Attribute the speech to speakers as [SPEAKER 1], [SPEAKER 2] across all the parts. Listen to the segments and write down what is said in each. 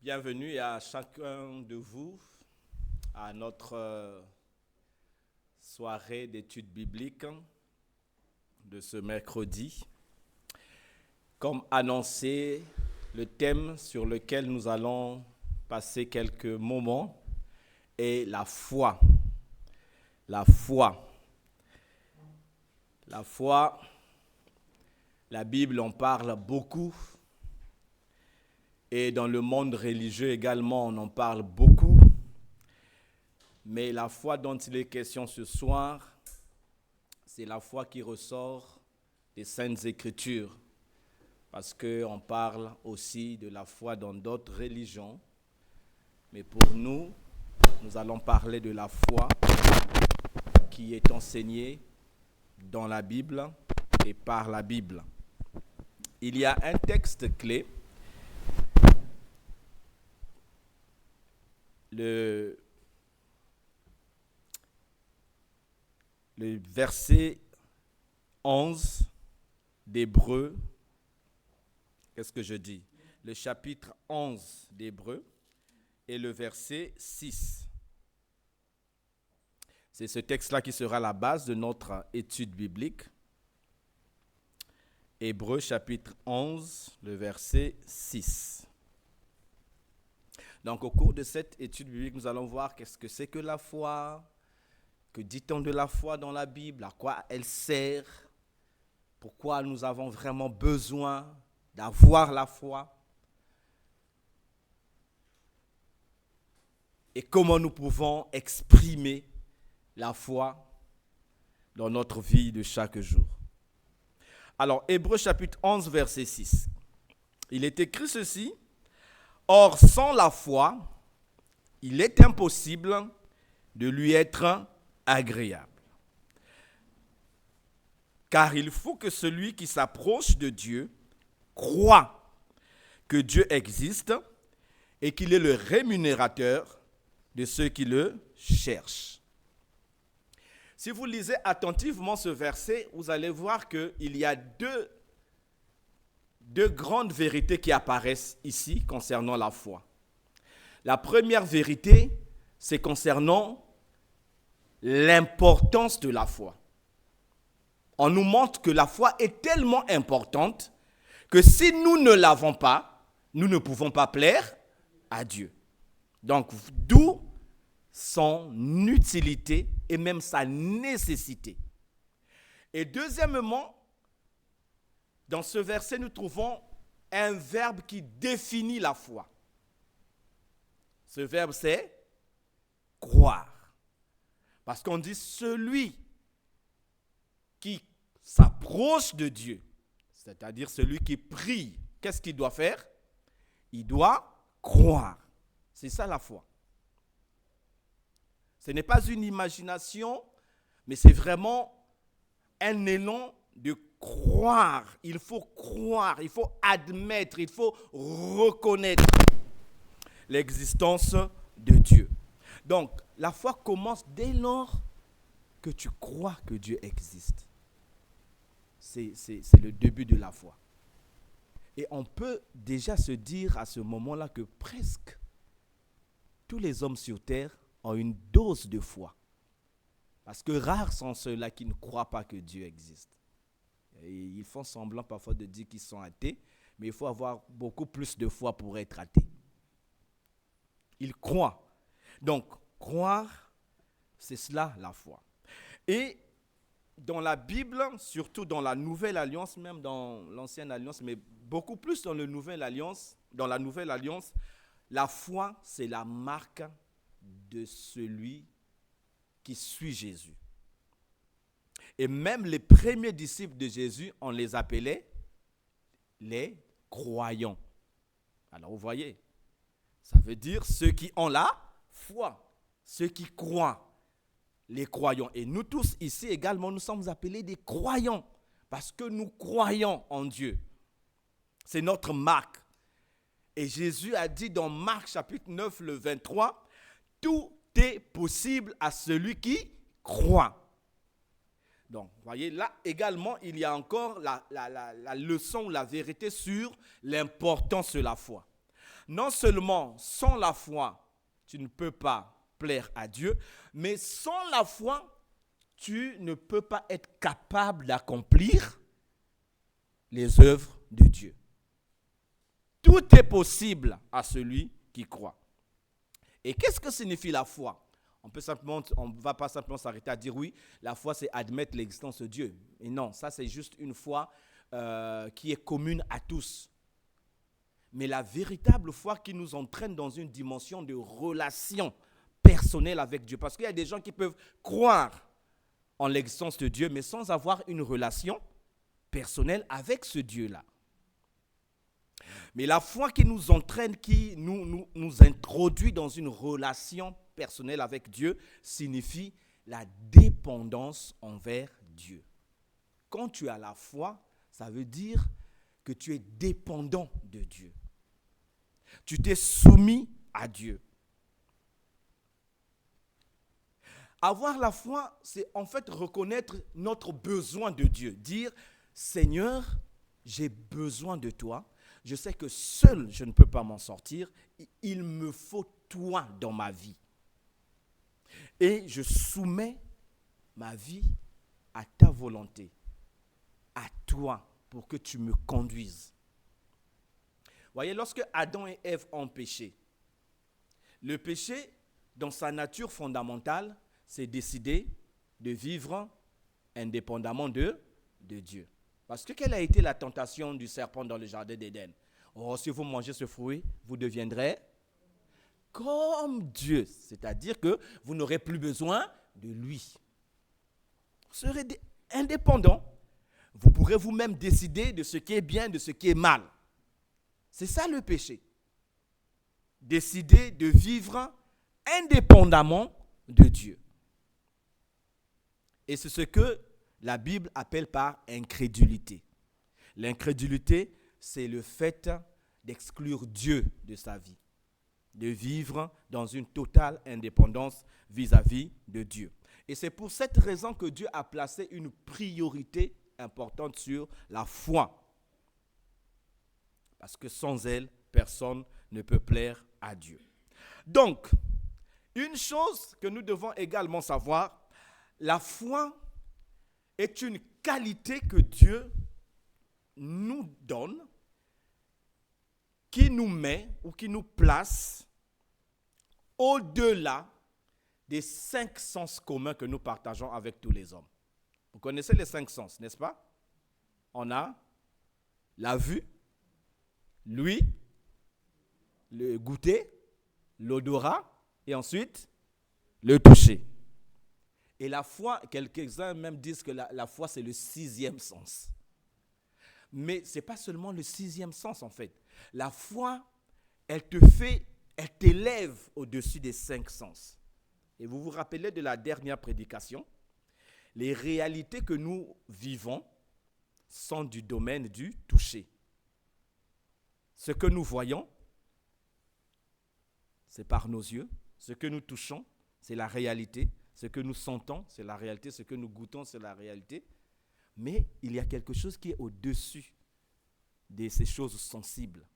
[SPEAKER 1] Bienvenue à chacun de vous à notre soirée d'études bibliques de ce mercredi. Comme annoncé, le thème sur lequel nous allons passer quelques moments est la foi. La foi. La foi, la Bible en parle beaucoup. Et dans le monde religieux également, on en parle beaucoup. Mais la foi dont il est question ce soir, c'est la foi qui ressort des Saintes Écritures. Parce qu'on parle aussi de la foi dans d'autres religions. Mais pour nous, nous allons parler de la foi qui est enseignée dans la Bible et par la Bible. Il y a un texte clé. Le verset 11 d'Hébreux, qu'est-ce que je dis? Le chapitre 11 d'Hébreux et le verset 6. C'est ce texte-là qui sera la base de notre étude biblique. Hébreux chapitre 11, le verset 6. Donc, au cours de cette étude biblique, nous allons voir qu'est-ce que c'est que la foi, que dit-on de la foi dans la Bible, à quoi elle sert, pourquoi nous avons vraiment besoin d'avoir la foi et comment nous pouvons exprimer la foi dans notre vie de chaque jour. Alors, Hébreux chapitre 11, verset 6. Il est écrit ceci. Or, sans la foi, il est impossible de lui être agréable. Car il faut que celui qui s'approche de Dieu croit que Dieu existe et qu'il est le rémunérateur de ceux qui le cherchent. Si vous lisez attentivement ce verset, vous allez voir qu'il y a deux grandes vérités qui apparaissent ici concernant la foi. La première vérité, c'est concernant l'importance de la foi. On nous montre que la foi est tellement importante que si nous ne l'avons pas, nous ne pouvons pas plaire à Dieu. Donc, d'où son utilité et même sa nécessité. Et deuxièmement, dans ce verset, nous trouvons un verbe qui définit la foi. Ce verbe, c'est croire. Parce qu'on dit celui qui s'approche de Dieu, c'est-à-dire celui qui prie, qu'est-ce qu'il doit faire? Il doit croire. C'est ça la foi. Ce n'est pas une imagination, mais c'est vraiment un élan de croire. Il faut croire, il faut admettre, il faut reconnaître l'existence de Dieu. Donc, la foi commence dès lors que tu crois que Dieu existe. C'est le début de la foi. Et on peut déjà se dire à ce moment-là que presque tous les hommes sur terre ont une dose de foi. Parce que rares sont ceux-là qui ne croient pas que Dieu existe. Et ils font semblant parfois de dire qu'ils sont athées, mais il faut avoir beaucoup plus de foi pour être athée. Ils croient. Donc, croire, c'est cela la foi. Et dans la Bible, surtout dans la Nouvelle Alliance, même dans l'Ancienne Alliance, mais beaucoup plus dans la Nouvelle Alliance, la foi, c'est la marque de celui qui suit Jésus. Et même les premiers disciples de Jésus, on les appelait les croyants. Alors vous voyez, ça veut dire ceux qui ont la foi, ceux qui croient, les croyants. Et nous tous ici également, nous sommes appelés des croyants parce que nous croyons en Dieu. C'est notre marque. Et Jésus a dit dans Marc chapitre 9, le 23, « Tout est possible à celui qui croit. » Donc, vous voyez, là également, il y a encore la leçon ou la vérité sur l'importance de la foi. Non seulement sans la foi, tu ne peux pas plaire à Dieu, mais sans la foi, tu ne peux pas être capable d'accomplir les œuvres de Dieu. Tout est possible à celui qui croit. Et qu'est-ce que signifie la foi? On ne va pas simplement s'arrêter à dire oui, la foi c'est admettre l'existence de Dieu. Et non, ça c'est juste une foi qui est commune à tous. Mais la véritable foi qui nous entraîne dans une dimension de relation personnelle avec Dieu. Parce qu'il y a des gens qui peuvent croire en l'existence de Dieu, mais sans avoir une relation personnelle avec ce Dieu-là. Mais la foi qui nous entraîne, qui nous introduit dans une relation personnelle avec Dieu, signifie la dépendance envers Dieu. Quand tu as la foi, ça veut dire que tu es dépendant de Dieu. Tu t'es soumis à Dieu. Avoir la foi, c'est en fait reconnaître notre besoin de Dieu. Dire, Seigneur, j'ai besoin de toi. Je sais que seul, je ne peux pas m'en sortir. Il me faut toi dans ma vie. Et je soumets ma vie à ta volonté, à toi, pour que tu me conduises. Voyez, lorsque Adam et Ève ont péché, le péché, dans sa nature fondamentale, c'est décider de vivre indépendamment de Dieu. Parce que quelle a été la tentation du serpent dans le jardin d'Éden? Oh, si vous mangez ce fruit, vous deviendrez comme Dieu. C'est-à-dire que vous n'aurez plus besoin de lui. Vous serez indépendant. Vous pourrez vous-même décider de ce qui est bien, de ce qui est mal. C'est ça le péché. Décider de vivre indépendamment de Dieu. Et c'est ce que la Bible appelle par incrédulité. L'incrédulité, c'est le fait d'exclure Dieu de sa vie, de vivre dans une totale indépendance vis-à-vis de Dieu. Et c'est pour cette raison que Dieu a placé une priorité importante sur la foi. Parce que sans elle, personne ne peut plaire à Dieu. Donc, une chose que nous devons également savoir, la foi est une qualité que Dieu nous donne, qui nous met ou qui nous place au-delà des 5 sens communs que nous partageons avec tous les hommes. Vous connaissez les 5 sens, n'est-ce pas? On a la vue, l'ouïe, le goûter, l'odorat et ensuite le toucher. Et la foi, quelques-uns même disent que la foi c'est le 6e sens. Mais ce n'est pas seulement le 6e sens en fait. La foi, elle t'élève au-dessus des 5 sens. Et vous vous rappelez de la dernière prédication, les réalités que nous vivons sont du domaine du toucher. Ce que nous voyons, c'est par nos yeux. Ce que nous touchons, c'est la réalité. Ce que nous sentons, c'est la réalité. Ce que nous goûtons, c'est la réalité. Mais il y a quelque chose qui est au-dessus de ces choses sensibles.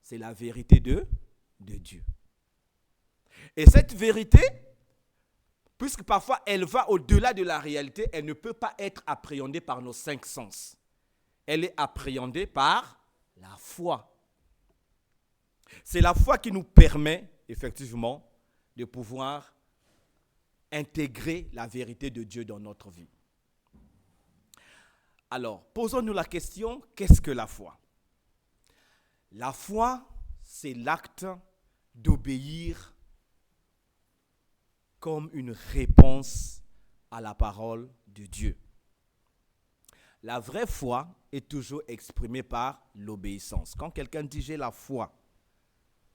[SPEAKER 1] C'est la vérité de Dieu. Et cette vérité, puisque parfois elle va au-delà de la réalité, elle ne peut pas être appréhendée par nos 5 sens. Elle est appréhendée par la foi. C'est la foi qui nous permet, effectivement, de pouvoir intégrer la vérité de Dieu dans notre vie. Alors, posons-nous la question, qu'est-ce que la foi? La foi, c'est l'acte d'obéir comme une réponse à la parole de Dieu. La vraie foi est toujours exprimée par l'obéissance. Quand quelqu'un dit « j'ai la foi »,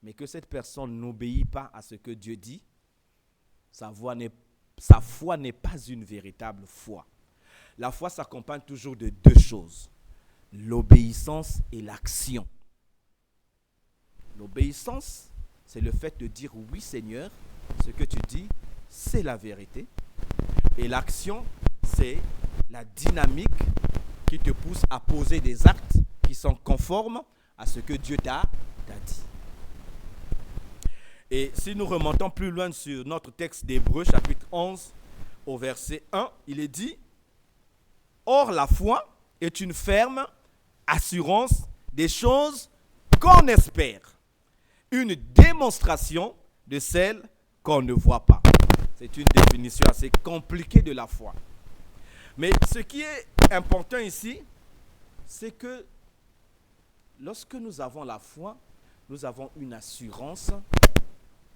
[SPEAKER 1] mais que cette personne n'obéit pas à ce que Dieu dit, sa foi n'est pas une véritable foi. La foi s'accompagne toujours de 2 choses, l'obéissance et l'action. L'obéissance, c'est le fait de dire « oui Seigneur », ce que tu dis, c'est la vérité. Et l'action, c'est la dynamique qui te pousse à poser des actes qui sont conformes à ce que Dieu t'a dit. Et si nous remontons plus loin sur notre texte d'Hébreux, chapitre 11, au verset 1, il est dit « Or, la foi est une ferme assurance des choses qu'on espère, une démonstration de celles qu'on ne voit pas. » C'est une définition assez compliquée de la foi. Mais ce qui est important ici, c'est que lorsque nous avons la foi, nous avons une assurance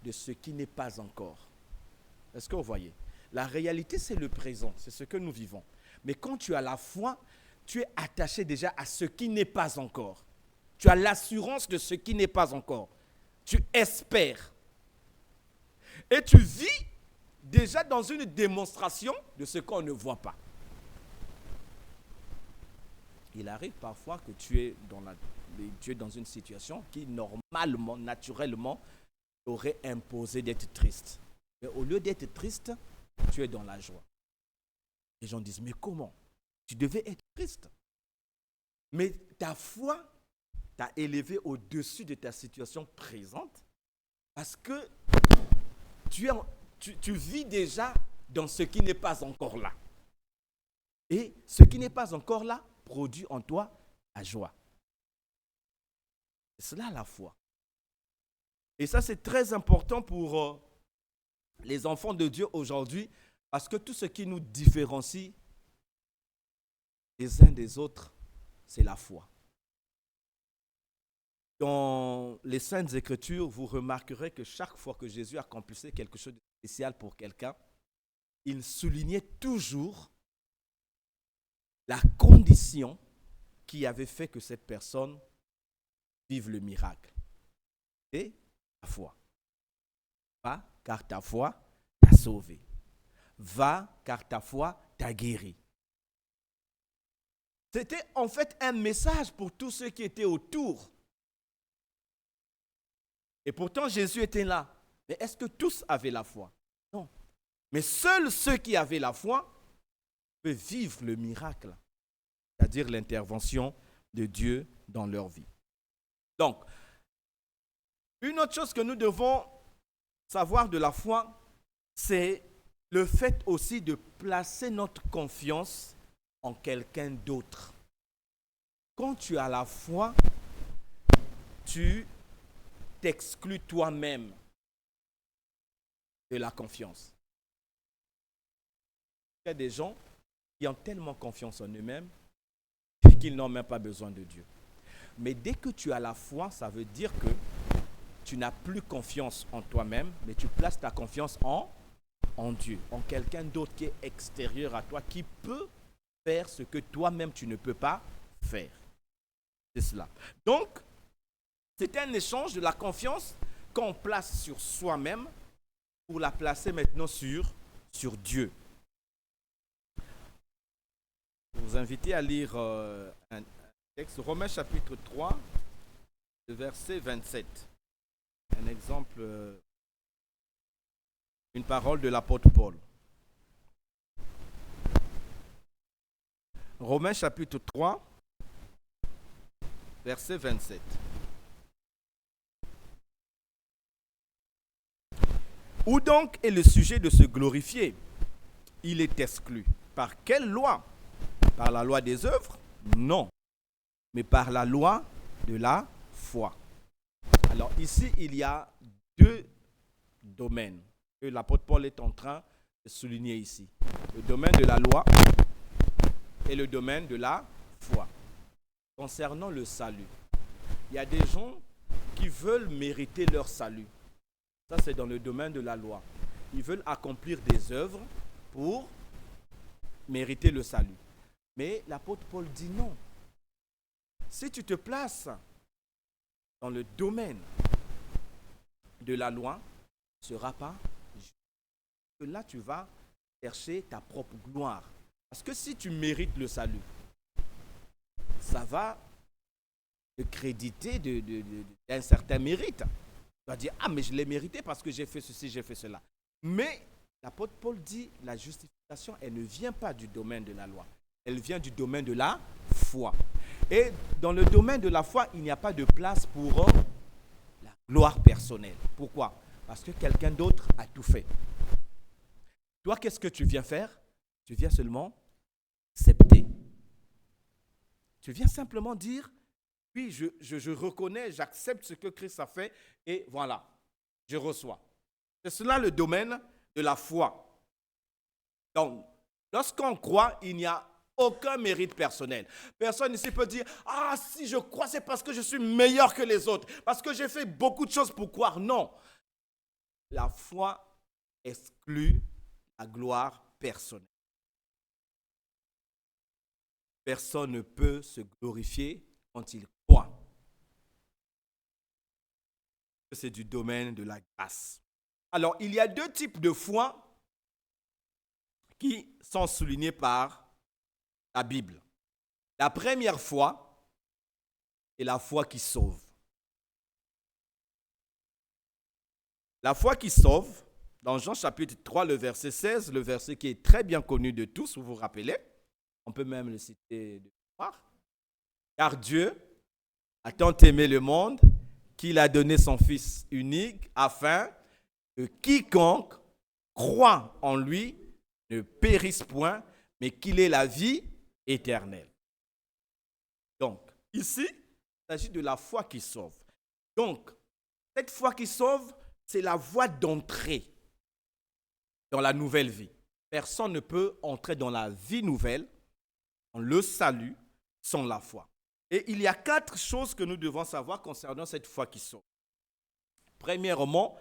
[SPEAKER 1] de ce qui n'est pas encore. Est-ce que vous voyez? La réalité, c'est le présent, c'est ce que nous vivons. Mais quand tu as la foi, tu es attaché déjà à ce qui n'est pas encore. Tu as l'assurance de ce qui n'est pas encore. Tu espères. Et tu vis déjà dans une démonstration de ce qu'on ne voit pas. Il arrive parfois que tu es dans une situation qui, normalement, naturellement, aurait imposé d'être triste. Mais au lieu d'être triste, tu es dans la joie. Les gens disent, mais comment? Tu devais être triste. Mais ta foi t'a élevé au-dessus de ta situation présente parce que tu vis déjà dans ce qui n'est pas encore là. Et ce qui n'est pas encore là produit en toi la joie. C'est cela la foi. Et ça, c'est très important pour les enfants de Dieu aujourd'hui, parce que tout ce qui nous différencie les uns des autres, c'est la foi. Dans les Saintes Écritures, vous remarquerez que chaque fois que Jésus accomplissait quelque chose de spécial pour quelqu'un, il soulignait toujours la condition qui avait fait que cette personne vive le miracle. C'est la foi. Va, car ta foi t'a sauvé. Va, car ta foi t'a guéri. C'était en fait un message pour tous ceux qui étaient autour. Et pourtant, Jésus était là. Mais est-ce que tous avaient la foi? Non. Mais seuls ceux qui avaient la foi peuvent vivre le miracle, c'est-à-dire l'intervention de Dieu dans leur vie. Donc, une autre chose que nous devons savoir de la foi, c'est le fait aussi de placer notre confiance en quelqu'un d'autre. Quand tu as la foi, tu t'exclus toi-même de la confiance. Il y a des gens qui ont tellement confiance en eux-mêmes qu'ils n'ont même pas besoin de Dieu. Mais dès que tu as la foi, ça veut dire que tu n'as plus confiance en toi-même, mais tu places ta confiance en Dieu, en quelqu'un d'autre qui est extérieur à toi, qui peut faire ce que toi-même tu ne peux pas faire. C'est cela. Donc, c'est un échange de la confiance qu'on place sur soi-même pour la placer maintenant sur Dieu. Je vous invite à lire un texte, Romains chapitre 3, verset 27. Un exemple, une parole de l'apôtre Paul. Romains chapitre 3, verset 27. Où donc est le sujet de se glorifier? Il est exclu. Par quelle loi? Par la loi des œuvres? Non. Mais par la loi de la foi. Alors ici, il y a deux domaines que l'apôtre Paul est en train de souligner ici. Le domaine de la loi et le domaine de la foi. Concernant le salut, il y a des gens qui veulent mériter leur salut. Ça, c'est dans le domaine de la loi. Ils veulent accomplir des œuvres pour mériter le salut. Mais l'apôtre Paul dit non. Si tu te places dans le domaine de la loi, ce ne sera pas juste. Là, tu vas chercher ta propre gloire. Parce que si tu mérites le salut, ça va te créditer d'un certain mérite. Tu vas dire, ah, mais je l'ai mérité parce que j'ai fait ceci, j'ai fait cela. Mais l'apôtre Paul dit, la justification, elle ne vient pas du domaine de la loi. Elle vient du domaine de la foi. Et dans le domaine de la foi, il n'y a pas de place pour la gloire personnelle. Pourquoi? Parce que quelqu'un d'autre a tout fait. Toi, qu'est-ce que tu viens faire? Tu viens seulement accepter. Tu viens simplement dire, oui, je reconnais, j'accepte ce que Christ a fait et voilà, je reçois. C'est cela le domaine de la foi. Donc, lorsqu'on croit, il n'y a aucun mérite personnel. Personne ici peut dire, ah, si je crois, c'est parce que je suis meilleur que les autres, parce que j'ai fait beaucoup de choses pour croire. Non. La foi exclut la gloire personnelle. Personne ne peut se glorifier quand il croit. C'est du domaine de la grâce. Alors, il y a deux types de foi qui sont soulignés par la Bible. La première foi est la foi qui sauve. La foi qui sauve, dans Jean chapitre 3, le verset 16, le verset qui est très bien connu de tous, vous vous rappelez, on peut même le citer de mémoire. Car Dieu a tant aimé le monde qu'il a donné son Fils unique afin que quiconque croit en lui ne périsse point, mais qu'il ait la vie éternelle. Donc, ici, il s'agit de la foi qui sauve. Donc, cette foi qui sauve, c'est la voie d'entrée dans la nouvelle vie. Personne ne peut entrer dans la vie nouvelle, dans le salut, sans la foi. Et il y a 4 choses que nous devons savoir concernant cette foi qui sauve. Premièrement,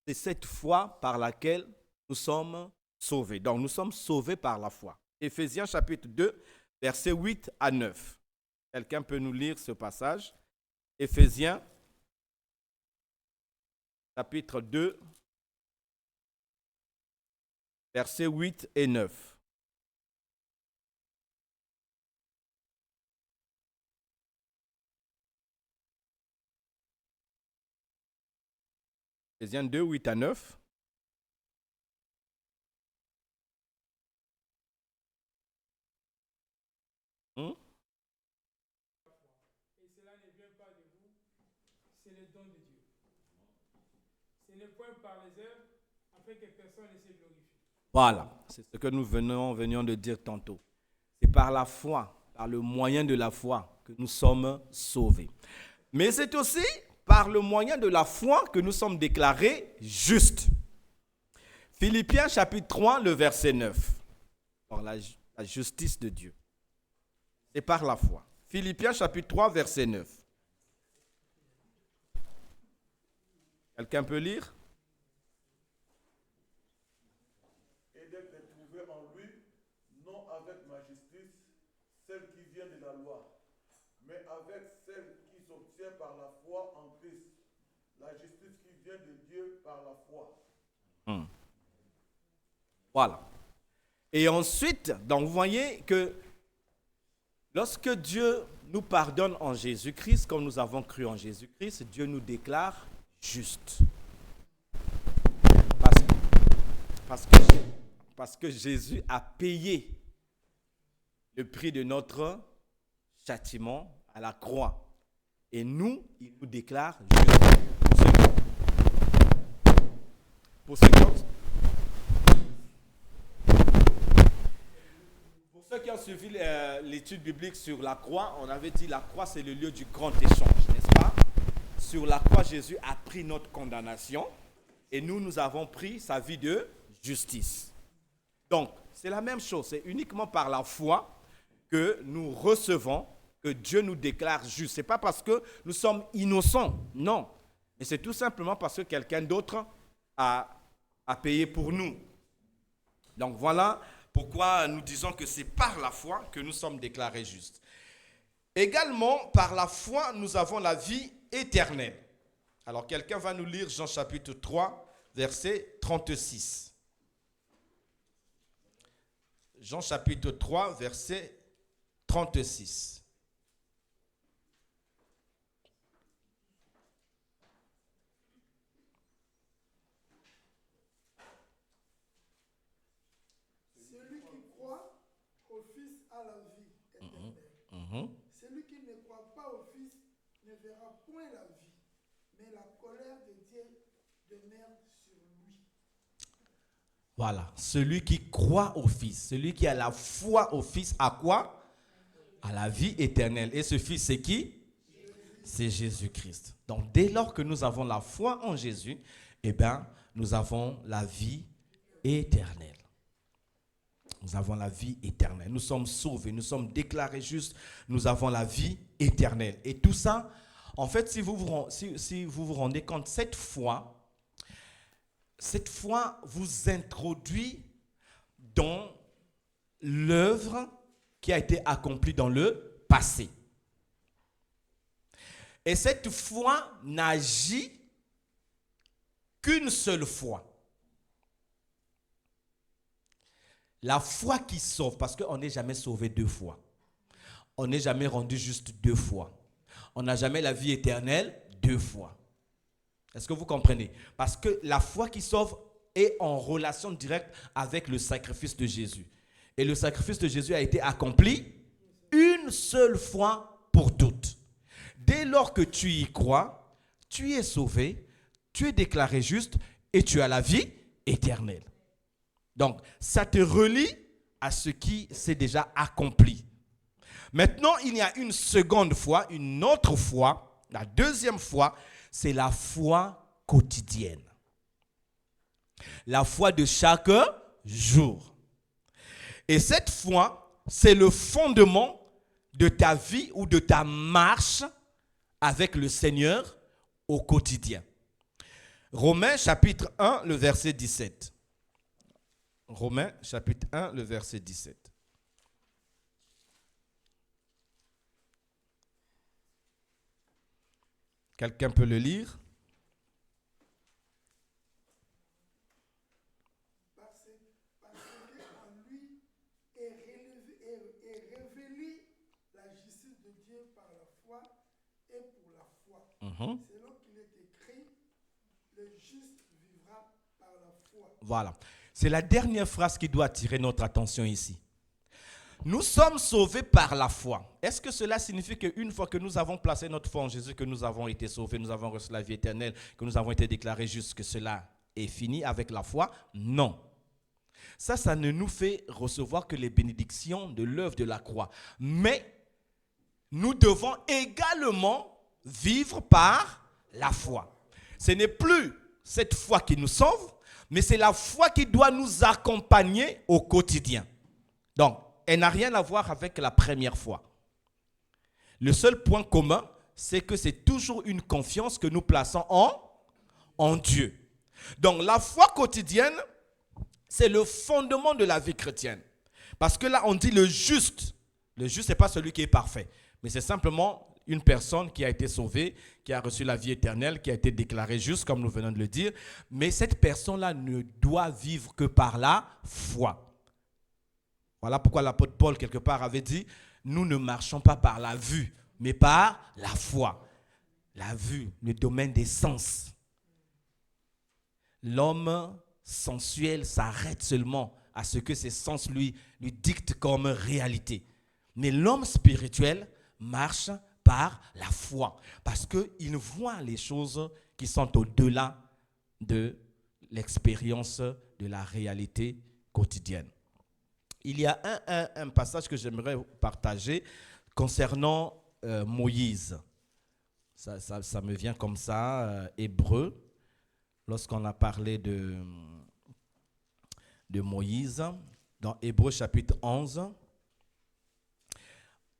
[SPEAKER 1] c'est cette foi par laquelle nous sommes sauvés. Donc, nous sommes sauvés par la foi. Éphésiens chapitre 2, versets 8 à 9. Quelqu'un peut nous lire ce passage? Éphésiens chapitre 2, versets 8 et 9. Éphésiens 2, 8 à 9.
[SPEAKER 2] Et cela ne vient pas de vous, c'est le don de Dieu. Ce n'est point par les œuvres, afin que personne ne se glorifie.
[SPEAKER 1] Voilà, c'est ce que nous venions de dire tantôt. C'est par la foi, par le moyen de la foi que nous sommes sauvés. Mais c'est aussi par le moyen de la foi que nous sommes déclarés justes. Philippiens chapitre 3, le verset 9. Par la justice de Dieu. C'est par la foi. Philippiens chapitre 3, verset 9. Quelqu'un peut lire?
[SPEAKER 3] Et d'être trouvé en lui, non avec ma justice, celle qui vient de la loi, mais avec celle qui s'obtient par la foi en Christ, la justice qui vient de Dieu par la foi.
[SPEAKER 1] Voilà. Et ensuite, donc vous voyez que lorsque Dieu nous pardonne en Jésus-Christ, comme nous avons cru en Jésus-Christ, Dieu nous déclare justes. Parce que Jésus a payé le prix de notre châtiment à la croix. Et nous, il nous déclare justes. Pour ceux qui ont suivi l'étude biblique sur la croix, on avait dit la croix c'est le lieu du grand échange, n'est-ce pas? Sur la croix, Jésus a pris notre condamnation et nous avons pris sa vie de justice. Donc, c'est la même chose, c'est uniquement par la foi que nous recevons, que Dieu nous déclare justes. Ce n'est pas parce que nous sommes innocents, non. Mais c'est tout simplement parce que quelqu'un d'autre a payé pour nous. Donc voilà pourquoi nous disons que c'est par la foi que nous sommes déclarés justes. Également, par la foi, nous avons la vie éternelle. Alors, quelqu'un va nous lire Jean chapitre 3, verset 36. Jean chapitre 3, verset 36.
[SPEAKER 4] Celui qui croit au Fils a la vie éternelle. Celui qui ne croit pas au Fils ne verra point la vie, mais la colère de Dieu demeure sur lui.
[SPEAKER 1] Voilà, celui qui croit au Fils, celui qui a la foi au Fils, à quoi? À la vie éternelle. Et ce Fils, c'est qui? C'est Jésus-Christ. Donc, dès lors que nous avons la foi en Jésus, eh bien, nous avons la vie éternelle. Nous avons la vie éternelle. Nous sommes sauvés, nous sommes déclarés justes, nous avons la vie éternelle. Et tout ça, en fait, si vous vous rendez compte, cette foi vous introduit dans l'œuvre qui a été accomplie dans le passé. Et cette foi n'agit qu'une seule fois. La foi qui sauve, parce qu'on n'est jamais sauvé deux fois. On n'est jamais rendu juste deux fois. On n'a jamais la vie éternelle deux fois. Est-ce que vous comprenez? Parce que la foi qui sauve est en relation directe avec le sacrifice de Jésus. Et le sacrifice de Jésus a été accompli une seule fois pour toutes. Dès lors que tu y crois, tu es sauvé, tu es déclaré juste et tu as la vie éternelle. Donc, ça te relie à ce qui s'est déjà accompli. Maintenant, il y a une seconde foi, une autre foi. La deuxième foi, c'est la foi quotidienne. La foi de chaque jour. Et cette foi, c'est le fondement de ta vie ou de ta marche avec le Seigneur au quotidien. Romains chapitre 1, le verset 17. Romains chapitre 1, le verset 17. Quelqu'un peut le lire?
[SPEAKER 4] Parce qu'en lui est révélée la justice de Dieu par la foi et pour la foi. Selon qu'il est écrit, le juste vivra par la foi.
[SPEAKER 1] Voilà. C'est la dernière phrase qui doit attirer notre attention ici. Nous sommes sauvés par la foi. Est-ce que cela signifie qu'une fois que nous avons placé notre foi en Jésus, que nous avons été sauvés, nous avons reçu la vie éternelle, que nous avons été déclarés justes, que cela est fini avec la foi? Non. Ça ne nous fait recevoir que les bénédictions de l'œuvre de la croix. Mais nous devons également vivre par la foi. Ce n'est plus cette foi qui nous sauve, mais c'est la foi qui doit nous accompagner au quotidien. Donc, elle n'a rien à voir avec la première foi. Le seul point commun, c'est que c'est toujours une confiance que nous plaçons en Dieu. Donc, la foi quotidienne, c'est le fondement de la vie chrétienne. Parce que là, on dit le juste. Le juste, ce n'est pas celui qui est parfait, mais c'est simplement une personne qui a été sauvée, qui a reçu la vie éternelle, qui a été déclarée juste, comme nous venons de le dire. Mais cette personne-là ne doit vivre que par la foi. Voilà pourquoi l'apôtre Paul, quelque part, avait dit, nous ne marchons pas par la vue, mais par la foi. La vue, le domaine des sens. L'homme sensuel s'arrête seulement à ce que ses sens lui dictent comme réalité. Mais l'homme spirituel marche par la foi, parce qu'il voit les choses qui sont au-delà de l'expérience de la réalité quotidienne. Il y a un passage que j'aimerais partager concernant Moïse. Ça me vient comme ça, Hébreu, lorsqu'on a parlé de Moïse, dans Hébreu chapitre 11.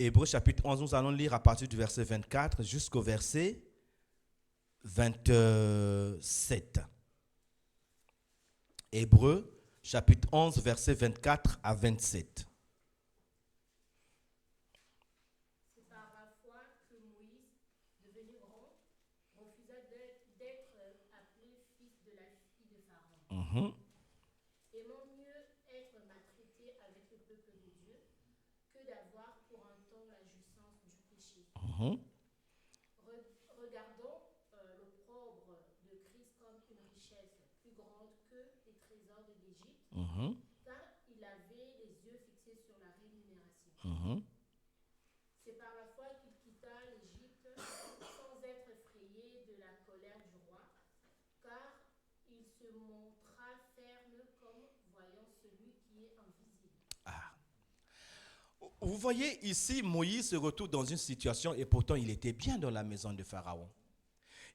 [SPEAKER 1] Hébreu chapitre 11, nous allons lire à partir du verset 24 jusqu'au verset 27. Hébreu chapitre 11, versets 24 à 27.
[SPEAKER 5] C'est par la foi que Moïse, devenu grand, refusa d'être appelé fils de la fille de Pharaon. Aimant mieux être maltraité avec le peuple de Dieu que d'avoir pour un temps la jouissance du péché. Regardons l'opprobre de Christ comme une richesse plus grande que les trésors de l'Égypte, car il avait les yeux fixés sur la rémunération. C'est par la foi qu'il quitta l'Égypte sans être effrayé de la colère du roi, car montra ferme comme voyant celui qui est invisible.
[SPEAKER 1] Vous voyez ici, Moïse se retrouve dans une situation et pourtant il était bien dans la maison de Pharaon.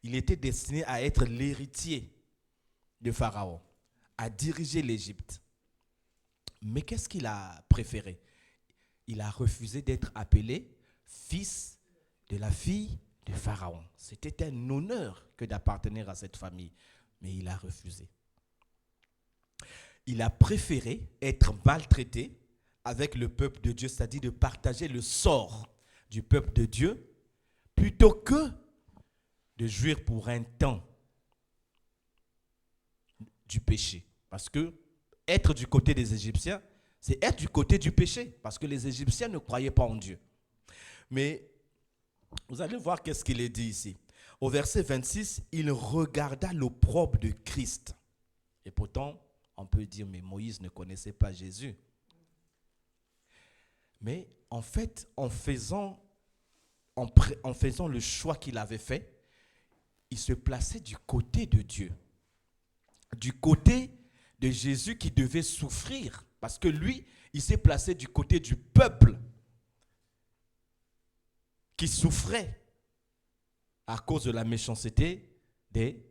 [SPEAKER 1] Il était destiné à être l'héritier de Pharaon, à diriger l'Égypte. Mais qu'est-ce qu'il a préféré? Il a refusé d'être appelé fils de la fille de Pharaon. C'était un honneur que d'appartenir à cette famille, mais il a refusé. Il a préféré être maltraité avec le peuple de Dieu, c'est-à-dire de partager le sort du peuple de Dieu, plutôt que de jouir pour un temps du péché. Parce que être du côté des Égyptiens, c'est être du côté du péché, parce que les Égyptiens ne croyaient pas en Dieu. Mais vous allez voir qu'est-ce qu'il est dit ici. Au verset 26, il regarda l'opprobre de Christ. Et pourtant, on peut dire, mais Moïse ne connaissait pas Jésus. Mais en fait, en faisant le choix qu'il avait fait, il se plaçait du côté de Dieu. Du côté de Jésus qui devait souffrir. Parce que lui, il s'est placé du côté du peuple qui souffrait à cause de la méchanceté des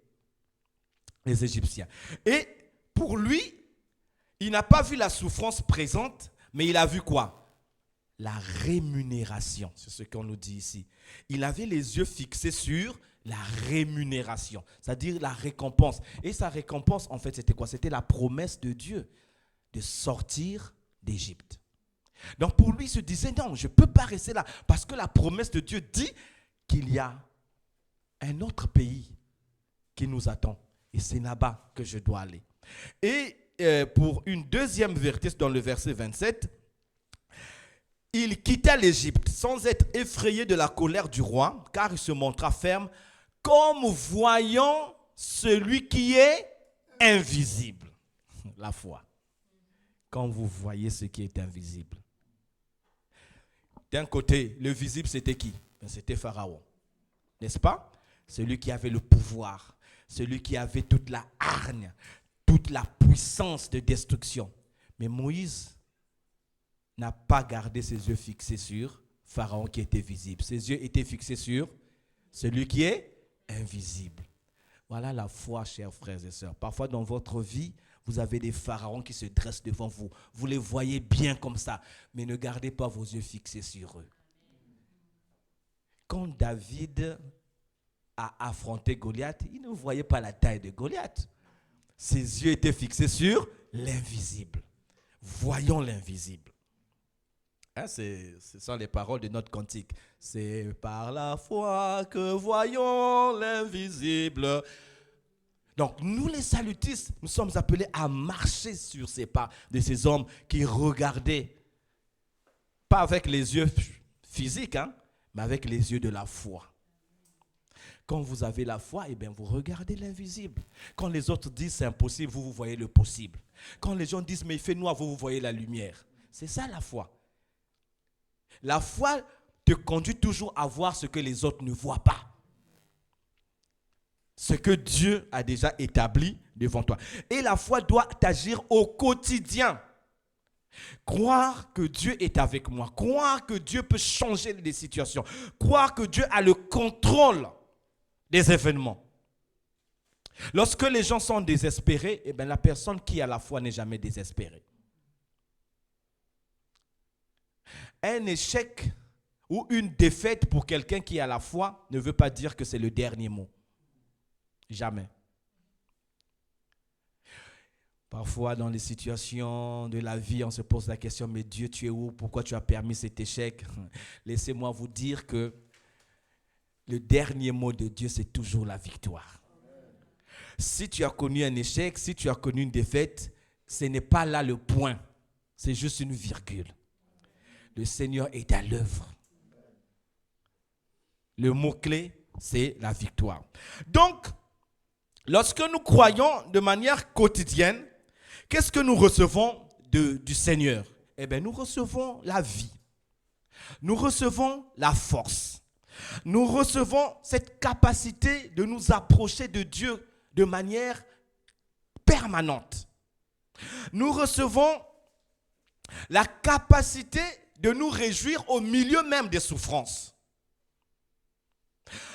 [SPEAKER 1] Égyptiens. Et pour lui, il n'a pas vu la souffrance présente, mais il a vu quoi? La rémunération. C'est ce qu'on nous dit ici. Il avait les yeux fixés sur la rémunération, c'est-à-dire la récompense. Et sa récompense, en fait, c'était quoi? C'était la promesse de Dieu de sortir d'Égypte. Donc pour lui, il se disait, non, je ne peux pas rester là, parce que la promesse de Dieu dit qu'il y a un autre pays qui nous attend. Et c'est là-bas que je dois aller. Et pour une deuxième vérité, dans le verset 27, il quitta l'Égypte sans être effrayé de la colère du roi, car il se montra ferme, comme voyant celui qui est invisible. La foi. Quand vous voyez ce qui est invisible. D'un côté, le visible, c'était qui? C'était Pharaon. N'est-ce pas? Celui qui avait le pouvoir, celui qui avait toute la hargne, toute la puissance de destruction. Mais Moïse n'a pas gardé ses yeux fixés sur Pharaon qui était visible. Ses yeux étaient fixés sur celui qui est invisible. Voilà la foi, chers frères et sœurs. Parfois dans votre vie, vous avez des pharaons qui se dressent devant vous. Vous les voyez bien comme ça, mais ne gardez pas vos yeux fixés sur eux. Quand David a affronté Goliath, il ne voyait pas la taille de Goliath. Ses yeux étaient fixés sur l'invisible. Voyons l'invisible. Ce sont les paroles de notre cantique. C'est par la foi que voyons l'invisible. Donc, nous les salutistes, nous sommes appelés à marcher sur ces pas de ces hommes qui regardaient, pas avec les yeux physiques, mais avec les yeux de la foi. Quand vous avez la foi, eh bien, vous regardez l'invisible. Quand les autres disent c'est impossible, vous voyez le possible. Quand les gens disent mais il fait noir, vous voyez la lumière. C'est ça la foi. La foi te conduit toujours à voir ce que les autres ne voient pas. Ce que Dieu a déjà établi devant toi. Et la foi doit t'agir au quotidien. Croire que Dieu est avec moi. Croire que Dieu peut changer les situations. Croire que Dieu a le contrôle des événements. Lorsque les gens sont désespérés, eh bien, la personne qui a la foi n'est jamais désespérée. Un échec ou une défaite pour quelqu'un qui a la foi ne veut pas dire que c'est le dernier mot. Jamais. Parfois, dans les situations de la vie, on se pose la question, mais Dieu, tu es où? Pourquoi tu as permis cet échec? Laissez-moi vous dire que le dernier mot de Dieu, c'est toujours la victoire. Si tu as connu un échec, si tu as connu une défaite, ce n'est pas là le point. C'est juste une virgule. Le Seigneur est à l'œuvre. Le mot-clé, c'est la victoire. Donc, lorsque nous croyons de manière quotidienne, qu'est-ce que nous recevons du Seigneur? Eh bien, nous recevons la vie. Nous recevons la force. Nous recevons cette capacité de nous approcher de Dieu de manière permanente. Nous recevons la capacité de nous réjouir au milieu même des souffrances.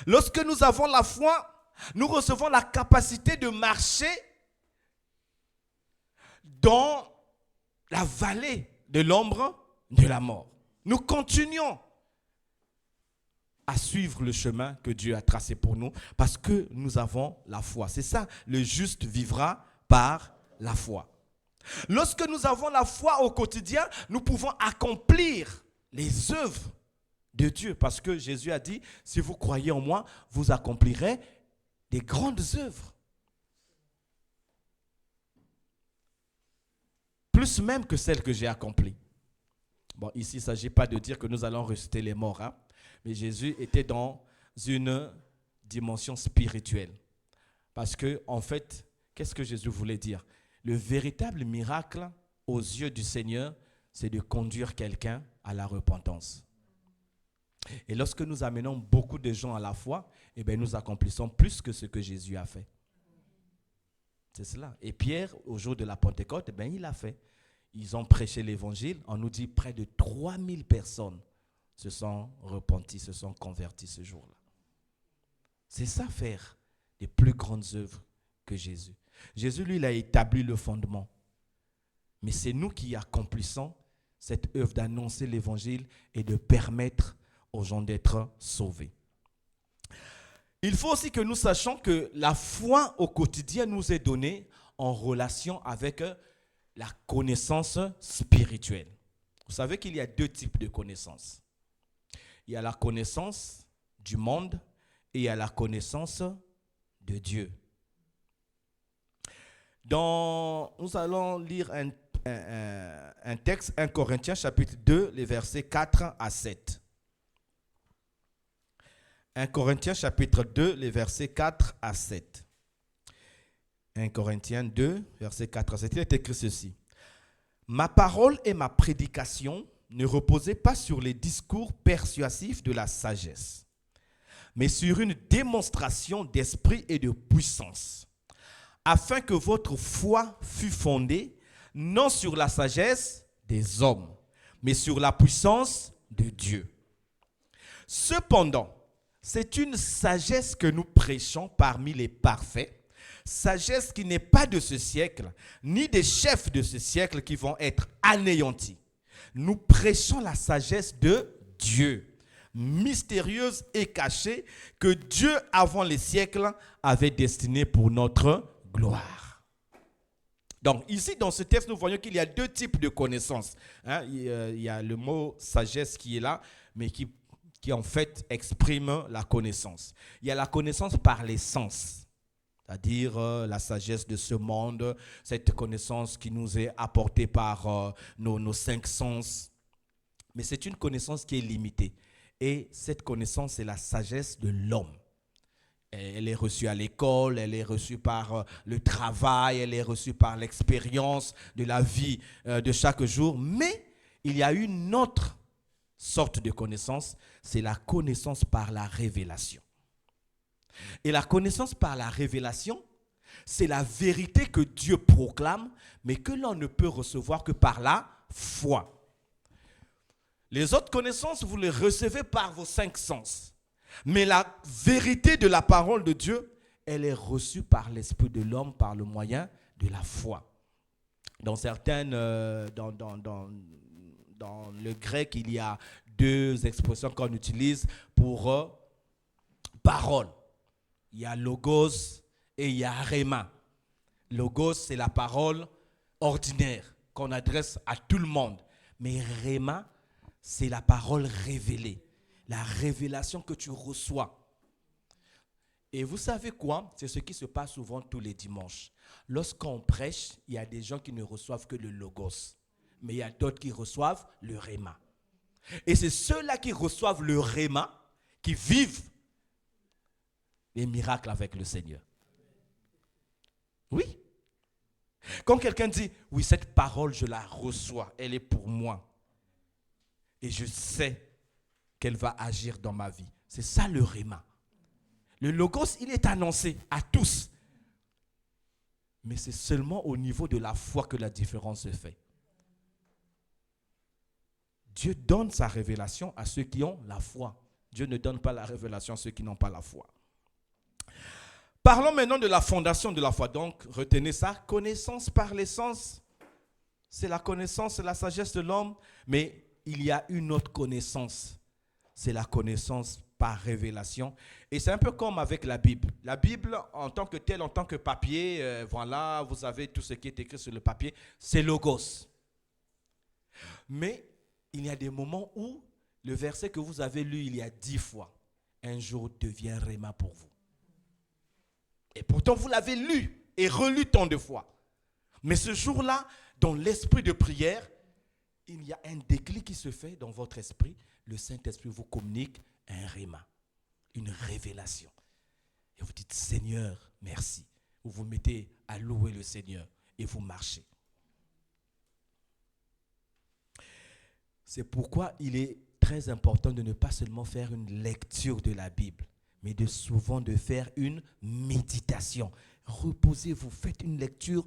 [SPEAKER 1] Lorsque nous avons la foi, nous recevons la capacité de marcher dans la vallée de l'ombre de la mort. Nous continuons à suivre le chemin que Dieu a tracé pour nous parce que nous avons la foi. C'est ça, le juste vivra par la foi. Lorsque nous avons la foi au quotidien, nous pouvons accomplir les œuvres de Dieu parce que Jésus a dit, si vous croyez en moi, vous accomplirez des grandes œuvres. Plus même que celles que j'ai accomplies. Bon, ici, il ne s'agit pas de dire que nous allons ressusciter les morts, hein? Mais Jésus était dans une dimension spirituelle. Parce que, en fait, qu'est-ce que Jésus voulait dire? Le véritable miracle aux yeux du Seigneur, c'est de conduire quelqu'un à la repentance. Et lorsque nous amenons beaucoup de gens à la foi, eh bien, nous accomplissons plus que ce que Jésus a fait. C'est cela. Et Pierre, au jour de la Pentecôte, eh bien, il a fait. Ils ont prêché l'évangile. On nous dit près de 3000 personnes se sont repenties, se sont converties ce jour-là. C'est ça faire les plus grandes œuvres que Jésus. Jésus, lui, il a établi le fondement. Mais c'est nous qui accomplissons cette œuvre d'annoncer l'évangile et de permettre aux gens d'être sauvés. Il faut aussi que nous sachions que la foi au quotidien nous est donnée en relation avec la connaissance spirituelle. Vous savez qu'il y a deux types de connaissances. Il y a la connaissance du monde et il y a la connaissance de Dieu. Nous allons lire un texte, 1 Corinthiens chapitre 2, les versets 4 à 7. 1 Corinthiens chapitre 2, les versets 4 à 7. 1 Corinthiens 2, versets 4 à 7. Il est écrit ceci. Ma parole et ma prédication ne reposaient pas sur les discours persuasifs de la sagesse, mais sur une démonstration d'esprit et de puissance, afin que votre foi fût fondée non sur la sagesse des hommes, mais sur la puissance de Dieu. Cependant, c'est une sagesse que nous prêchons parmi les parfaits, sagesse qui n'est pas de ce siècle, ni des chefs de ce siècle qui vont être anéantis. Nous prêchons la sagesse de Dieu, mystérieuse et cachée, que Dieu, avant les siècles, avait destinée pour notre gloire. Donc ici, dans ce texte, nous voyons qu'il y a deux types de connaissances. Il y a le mot sagesse qui est là, mais qui en fait exprime la connaissance. Il y a la connaissance par les sens, c'est-à-dire la sagesse de ce monde, cette connaissance qui nous est apportée par nos cinq sens. Mais c'est une connaissance qui est limitée. Et cette connaissance, c'est la sagesse de l'homme. Elle est reçue à l'école, elle est reçue par le travail, elle est reçue par l'expérience de la vie de chaque jour. Mais il y a une autre sorte de connaissance, c'est la connaissance par la révélation. Et la connaissance par la révélation, c'est la vérité que Dieu proclame, mais que l'on ne peut recevoir que par la foi. Les autres connaissances, vous les recevez par vos cinq sens. Mais la vérité de la parole de Dieu, elle est reçue par l'esprit de l'homme par le moyen de la foi. Dans le grec, il y a deux expressions qu'on utilise pour parole. Il y a logos et il y a rhéma. Logos, c'est la parole ordinaire qu'on adresse à tout le monde. Mais rhéma, c'est la parole révélée. La révélation que tu reçois. Et vous savez quoi? C'est ce qui se passe souvent tous les dimanches. Lorsqu'on prêche, il y a des gens qui ne reçoivent que le logos. Mais il y a d'autres qui reçoivent le rhéma. Et c'est ceux-là qui reçoivent le rhéma qui vivent les miracles avec le Seigneur. Oui. Quand quelqu'un dit, oui, cette parole, je la reçois, elle est pour moi. Et je sais qu'elle va agir dans ma vie. C'est ça le rhéma. Le logos, il est annoncé à tous. Mais c'est seulement au niveau de la foi que la différence se fait. Dieu donne sa révélation à ceux qui ont la foi. Dieu ne donne pas la révélation à ceux qui n'ont pas la foi. Parlons maintenant de la fondation de la foi. Donc, retenez ça. Connaissance par l'essence, c'est la connaissance, c'est la sagesse de l'homme. Mais il y a une autre connaissance. C'est la connaissance par révélation. Et c'est un peu comme avec la Bible. La Bible, en tant que telle, en tant que papier, voilà, vous avez tout ce qui est écrit sur le papier, c'est logos. Mais il y a des moments où le verset que vous avez lu il y a 10 fois, un jour devient réma pour vous. Et pourtant, vous l'avez lu et relu tant de fois. Mais ce jour-là, dans l'esprit de prière, il y a un déclic qui se fait dans votre esprit. Le Saint-Esprit vous communique un réma, une révélation. Et vous dites, Seigneur, merci. Vous vous mettez à louer le Seigneur et vous marchez. C'est pourquoi il est très important de ne pas seulement faire une lecture de la Bible, mais souvent de faire une méditation. Reposez-vous, faites une lecture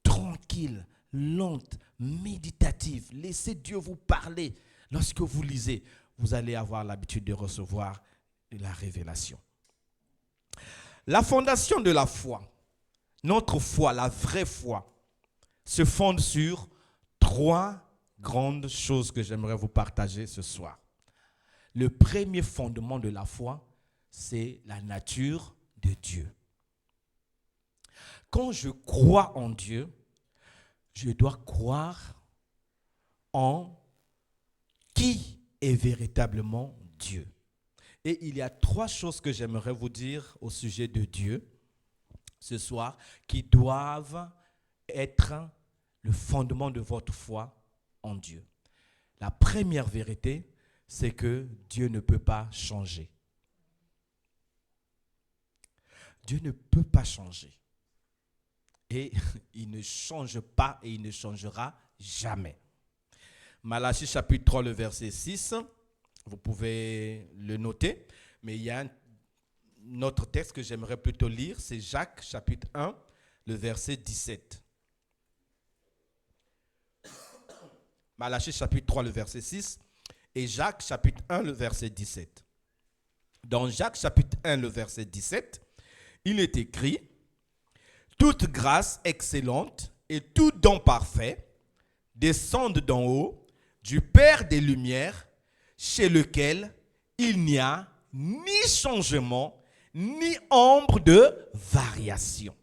[SPEAKER 1] tranquille, lente, méditative. Laissez Dieu vous parler. Lorsque vous lisez, vous allez avoir l'habitude de recevoir la révélation. La fondation de la foi, notre foi, la vraie foi, se fonde sur 3 grandes choses que j'aimerais vous partager ce soir. Le premier fondement de la foi, c'est la nature de Dieu. Quand je crois en Dieu, je dois croire en qui est véritablement Dieu. Et il y a 3 choses que j'aimerais vous dire au sujet de Dieu ce soir qui doivent être le fondement de votre foi en Dieu. La première vérité, c'est que Dieu ne peut pas changer. Dieu ne peut pas changer. Et il ne change pas et il ne changera jamais. Malachie chapitre 3, le verset 6, vous pouvez le noter, mais il y a un autre texte que j'aimerais plutôt lire, c'est Jacques chapitre 1, le verset 17. Malachie chapitre 3, le verset 6 et Jacques chapitre 1, le verset 17. Dans Jacques chapitre 1, le verset 17, il est écrit « Toute grâce excellente et tout don parfait descendent d'en haut du Père des Lumières, chez lequel il n'y a ni changement, ni ombre de variation. »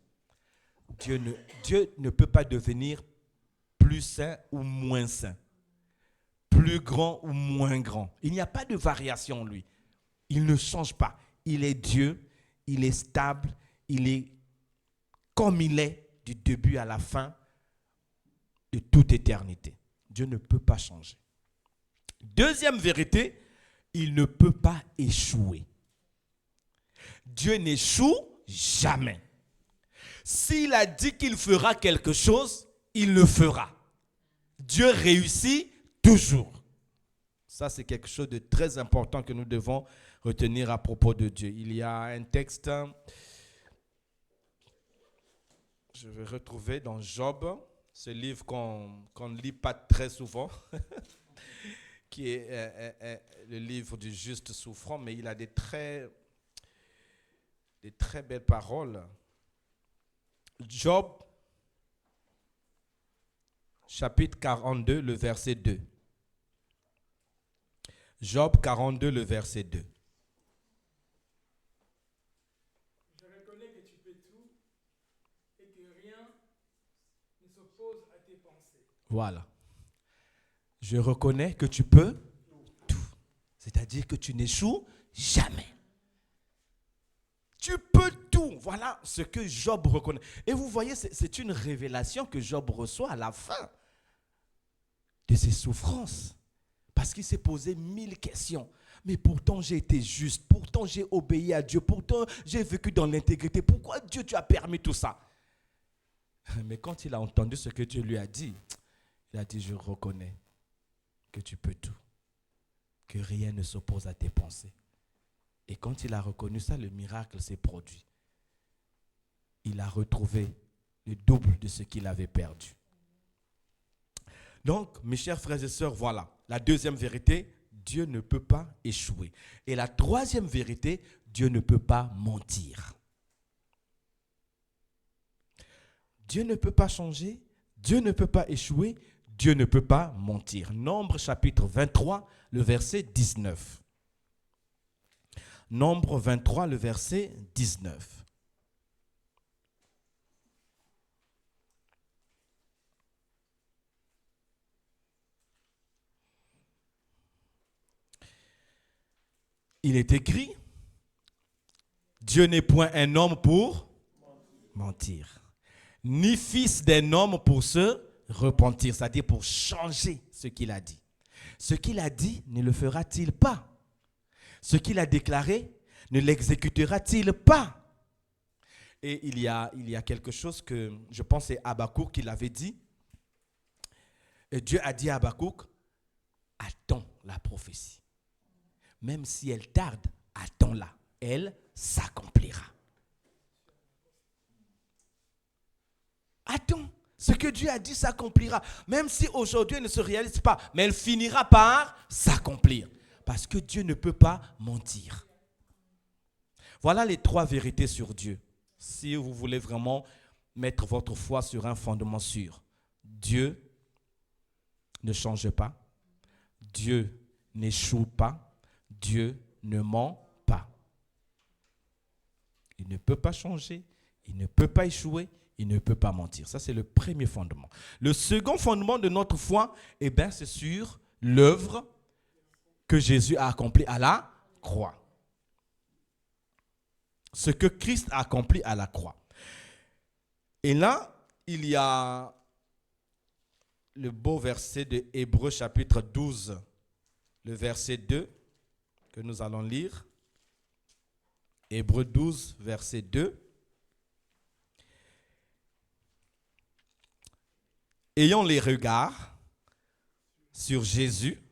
[SPEAKER 1] Dieu ne peut pas devenir plus saint ou moins saint, plus grand ou moins grand. Il n'y a pas de variation en lui. Il ne change pas. Il est Dieu, il est stable, il est comme il est du début à la fin de toute éternité. Dieu ne peut pas changer. Deuxième vérité, il ne peut pas échouer. Dieu n'échoue jamais. S'il a dit qu'il fera quelque chose, il le fera. Dieu réussit toujours. Ça, c'est quelque chose de très important que nous devons retenir à propos de Dieu. Il y a un texte, je vais retrouver dans Job, ce livre qu'on ne lit pas très souvent, qui est le livre du juste souffrant, mais il a des très belles paroles. Job, chapitre 42, le verset 2. Job 42, le verset 2.
[SPEAKER 2] Je reconnais que tu peux tout et que rien ne s'oppose à tes pensées.
[SPEAKER 1] Voilà. Je reconnais que tu peux tout. C'est-à-dire que tu n'échoues jamais. Tu peux tout. Voilà ce que Job reconnaît. Et vous voyez, c'est une révélation que Job reçoit à la fin de ses souffrances. Parce qu'il s'est posé 1000 questions. Mais pourtant, j'ai été juste. Pourtant, j'ai obéi à Dieu. Pourtant, j'ai vécu dans l'intégrité. Pourquoi Dieu, tu as permis tout ça? Mais quand il a entendu ce que Dieu lui a dit, il a dit, je reconnais que tu peux tout. Que rien ne s'oppose à tes pensées. Et quand il a reconnu ça, le miracle s'est produit. Il a retrouvé le double de ce qu'il avait perdu. Donc, mes chers frères et sœurs, voilà. La deuxième vérité, Dieu ne peut pas échouer. Et la troisième vérité, Dieu ne peut pas mentir. Dieu ne peut pas changer, Dieu ne peut pas échouer, Dieu ne peut pas mentir. Nombre chapitre 23, le verset 19. Nombre 23, le verset 19. Il est écrit, Dieu n'est point un homme pour mentir, ni fils d'un homme pour se repentir, c'est-à-dire pour changer ce qu'il a dit. Ce qu'il a dit, ne le fera-t-il pas? Ce qu'il a déclaré, ne l'exécutera-t-il pas? Et il y a quelque chose que je pense c'est Habakkuk qui l'avait dit. Et Dieu a dit à Habakkuk, attends la prophétie. Même si elle tarde, attends-la, elle s'accomplira. Attends, ce que Dieu a dit s'accomplira. Même si aujourd'hui elle ne se réalise pas, mais elle finira par s'accomplir. Parce que Dieu ne peut pas mentir. Voilà les trois vérités sur Dieu. Si vous voulez vraiment mettre votre foi sur un fondement sûr. Dieu ne change pas. Dieu n'échoue pas. Dieu ne ment pas. Il ne peut pas changer, il ne peut pas échouer, il ne peut pas mentir. Ça, c'est le premier fondement. Le second fondement de notre foi, c'est sur l'œuvre que Jésus a accomplie à la croix. Ce que Christ a accompli à la croix. Et là, il y a le beau verset de Hébreux chapitre 12, le verset 2, que nous allons lire. Hébreux 12, verset 2. Ayons les regards sur Jésus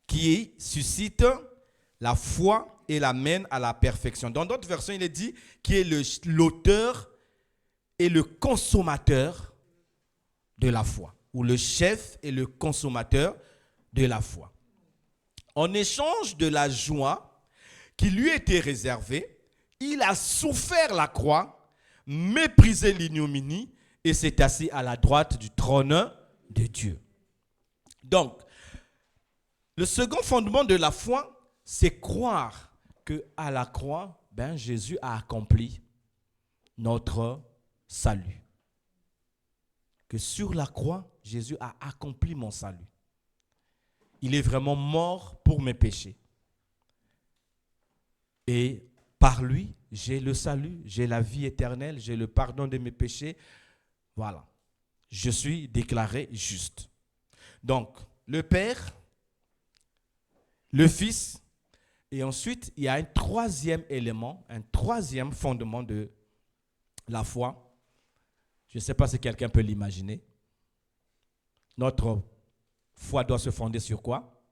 [SPEAKER 1] qui suscite la foi et l'amène à la perfection. Dans d'autres versions, il est dit qui est l'auteur et le consommateur de la foi, ou le chef et le consommateur de la foi. En échange de la joie qui lui était réservée, il a souffert la croix, méprisé l'ignominie et s'est assis à la droite du trône de Dieu. Donc, le second fondement de la foi, c'est croire qu'à la croix, Jésus a accompli notre salut. Que sur la croix, Jésus a accompli mon salut. Il est vraiment mort pour mes péchés. Et par lui, j'ai le salut, j'ai la vie éternelle, j'ai le pardon de mes péchés. Voilà. Je suis déclaré juste. Donc, le Père, le Fils, et ensuite, il y a un troisième élément, un troisième fondement de la foi. Je ne sais pas si quelqu'un peut l'imaginer. Notre foi doit se fonder sur quoi?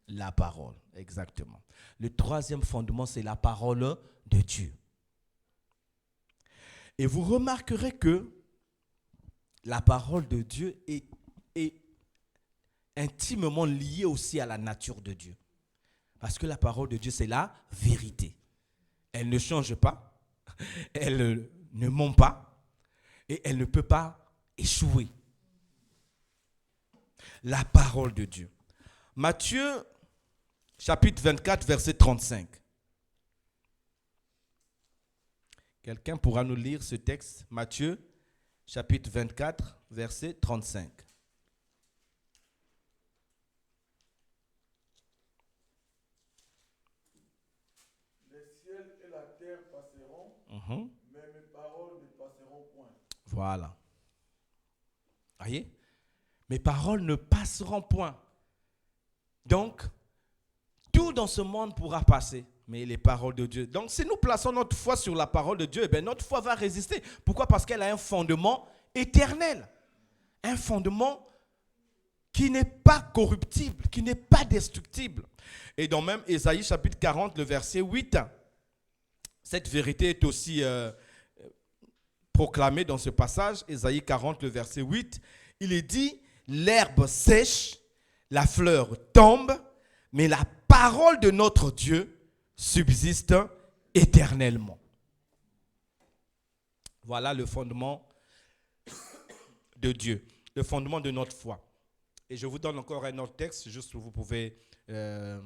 [SPEAKER 1] La parole, exactement. Le troisième fondement, c'est la parole de Dieu. Et vous remarquerez que la parole de Dieu est intimement liée aussi à la nature de Dieu. Parce que la parole de Dieu, c'est la vérité. Elle ne change pas, elle ne ment pas, et elle ne peut pas échouer. La parole de Dieu. Matthieu, chapitre 24, verset 35. Quelqu'un pourra nous lire ce texte? Matthieu, chapitre 24, verset 35.
[SPEAKER 3] Les ciels et la terre passeront, mais mes paroles ne passeront point.
[SPEAKER 1] Voilà. Voyez? Mes paroles ne passeront point. Donc, tout dans ce monde pourra passer, mais les paroles de Dieu. Donc, si nous plaçons notre foi sur la parole de Dieu, notre foi va résister. Pourquoi? Parce qu'elle a un fondement éternel. Un fondement qui n'est pas corruptible, qui n'est pas destructible. Et dans même Ésaïe chapitre 40, le verset 8, cette vérité est aussi proclamé dans ce passage, Ésaïe 40, le verset 8, il est dit, l'herbe sèche, la fleur tombe, mais la parole de notre Dieu subsiste éternellement. Voilà le fondement de Dieu, le fondement de notre foi. Et je vous donne encore un autre texte, juste vous pouvez le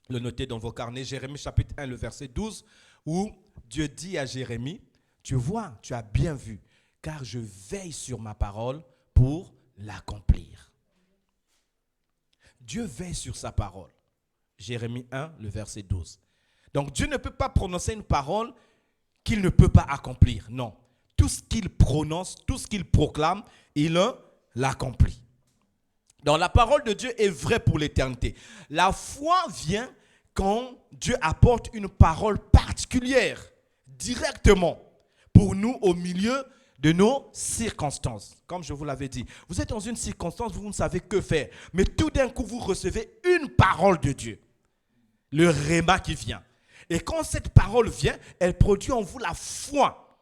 [SPEAKER 1] noter dans vos carnets, Jérémie chapitre 1, le verset 12, où Dieu dit à Jérémie, tu vois, tu as bien vu, car je veille sur ma parole pour l'accomplir. Dieu veille sur sa parole. Jérémie 1, le verset 12. Donc Dieu ne peut pas prononcer une parole qu'il ne peut pas accomplir. Non. Tout ce qu'il prononce, tout ce qu'il proclame, il l'accomplit. Donc la parole de Dieu est vraie pour l'éternité. La foi vient quand Dieu apporte une parole particulière, directement, pour nous au milieu de nos circonstances. Comme je vous l'avais dit, vous êtes dans une circonstance, vous ne savez que faire. Mais tout d'un coup, vous recevez une parole de Dieu. Le réma qui vient. Et quand cette parole vient, elle produit en vous la foi.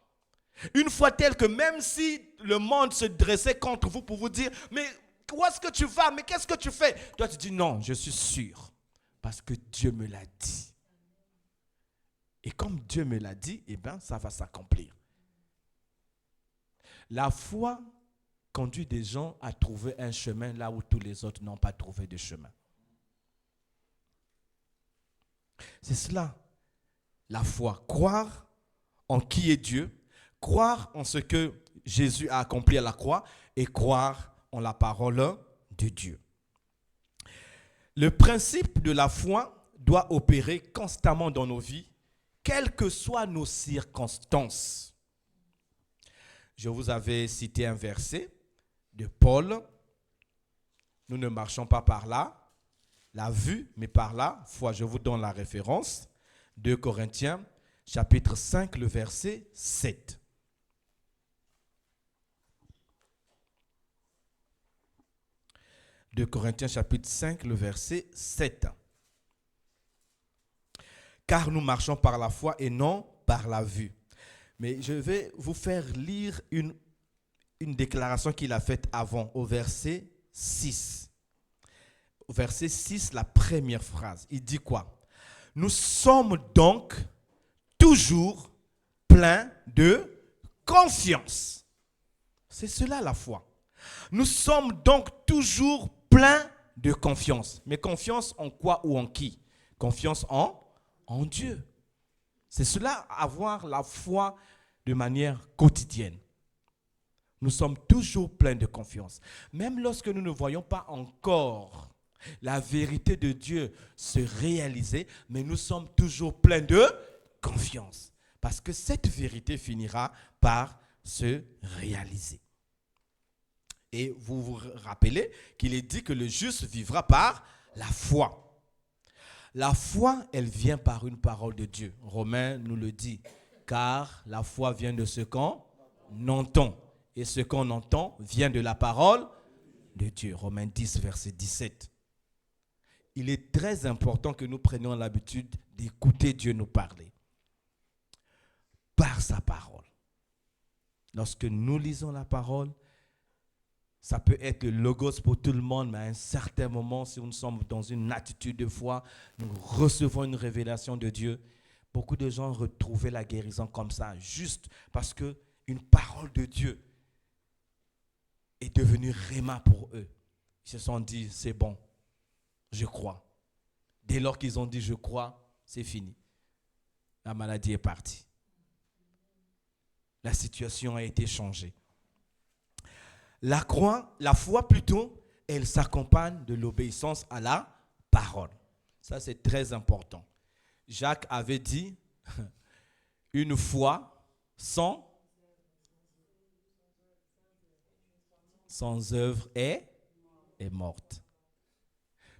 [SPEAKER 1] Une foi telle que même si le monde se dressait contre vous pour vous dire, mais où est-ce que tu vas? Mais qu'est-ce que tu fais? Toi, tu dis non, je suis sûr. Parce que Dieu me l'a dit. Et comme Dieu me l'a dit, eh bien, ça va s'accomplir. La foi conduit des gens à trouver un chemin là où tous les autres n'ont pas trouvé de chemin. C'est cela, la foi. Croire en qui est Dieu, croire en ce que Jésus a accompli à la croix et croire en la parole de Dieu. Le principe de la foi doit opérer constamment dans nos vies, quelles que soient nos circonstances. Je vous avais cité un verset de Paul. Nous ne marchons pas par là, la vue, mais par la foi. Je vous donne la référence. 2 Corinthiens, chapitre 5, le verset 7. 2 Corinthiens, chapitre 5, le verset 7. Car nous marchons par la foi et non par la vue. Mais je vais vous faire lire une déclaration qu'il a faite avant, au verset 6. Au verset 6, la première phrase. Il dit quoi? Nous sommes donc toujours pleins de confiance. C'est cela la foi. Nous sommes donc toujours pleins de confiance. Mais confiance en quoi ou en qui? Confiance en Dieu. C'est cela, avoir la foi de manière quotidienne. Nous sommes toujours pleins de confiance. Même lorsque nous ne voyons pas encore la vérité de Dieu se réaliser, mais nous sommes toujours pleins de confiance. Parce que cette vérité finira par se réaliser. Et vous vous rappelez qu'il est dit que le juste vivra par la foi. La foi, elle vient par une parole de Dieu. Romains nous le dit. Car la foi vient de ce qu'on entend. Et ce qu'on entend vient de la parole de Dieu. Romains 10, verset 17. Il est très important que nous prenions l'habitude d'écouter Dieu nous parler. Par sa parole. Lorsque nous lisons la parole, ça peut être le logos pour tout le monde, mais à un certain moment, si nous sommes dans une attitude de foi, nous recevons une révélation de Dieu. Beaucoup de gens retrouvaient la guérison comme ça, juste parce qu'une parole de Dieu est devenue réma pour eux. Ils se sont dit, c'est bon, je crois. Dès lors qu'ils ont dit, je crois, c'est fini. La maladie est partie. La situation a été changée. La foi plutôt, elle s'accompagne de l'obéissance à la parole. Ça, c'est très important. Jacques avait dit, une foi sans œuvre est morte.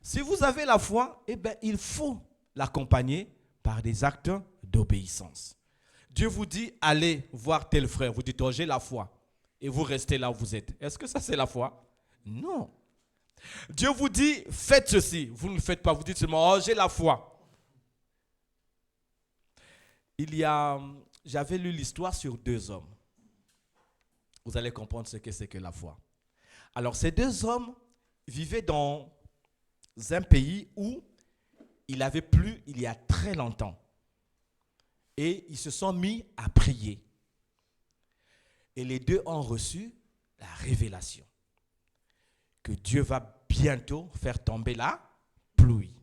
[SPEAKER 1] Si vous avez la foi, eh bien, il faut l'accompagner par des actes d'obéissance. Dieu vous dit, allez voir tel frère. Vous dites, oh, j'ai la foi. Et vous restez là où vous êtes. Est-ce que ça, c'est la foi? Non. Dieu vous dit, faites ceci. Vous ne le faites pas. Vous dites seulement, oh, j'ai la foi. J'avais lu l'histoire sur 2 hommes. vous allez comprendre ce que c'est que la foi. Alors, ces deux hommes vivaient dans un pays où il avait plu il y a très longtemps. Et ils se sont mis à prier. Et les deux ont reçu la révélation que Dieu va bientôt faire tomber la pluie.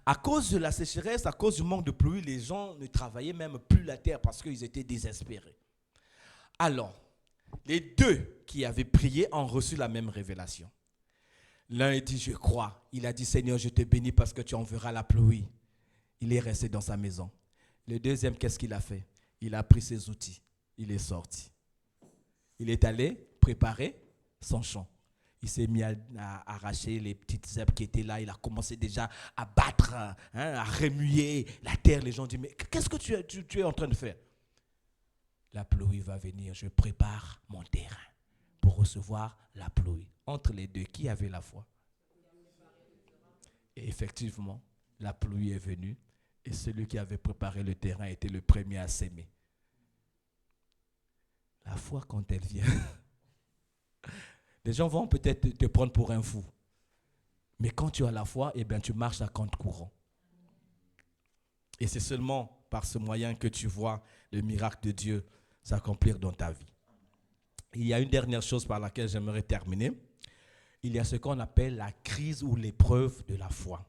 [SPEAKER 1] À cause de la sécheresse, à cause du manque de pluie, les gens ne travaillaient même plus la terre parce qu'ils étaient désespérés. Alors, les deux qui avaient prié ont reçu la même révélation. L'un a dit, je crois. Il a dit, Seigneur, je te bénis parce que tu enverras la pluie. Il est resté dans sa maison. Le deuxième, qu'est-ce qu'il a fait? Il a pris ses outils. Il est sorti. Il est allé préparer son champ. Il s'est mis à arracher les petites herbes qui étaient là. Il a commencé déjà à battre, à remuer la terre. Les gens disent, mais qu'est-ce que tu es en train de faire? La pluie va venir. Je prépare mon terrain pour recevoir la pluie. Entre les deux, qui avait la foi? Et effectivement, la pluie est venue. Et celui qui avait préparé le terrain était le premier à s'aimer. La foi, quand elle vient, les gens vont peut-être te prendre pour un fou. Mais quand tu as la foi, eh bien, tu marches à contre-courant. Et c'est seulement par ce moyen que tu vois le miracle de Dieu s'accomplir dans ta vie. Il y a une dernière chose par laquelle j'aimerais terminer. Il y a ce qu'on appelle la crise ou l'épreuve de la foi.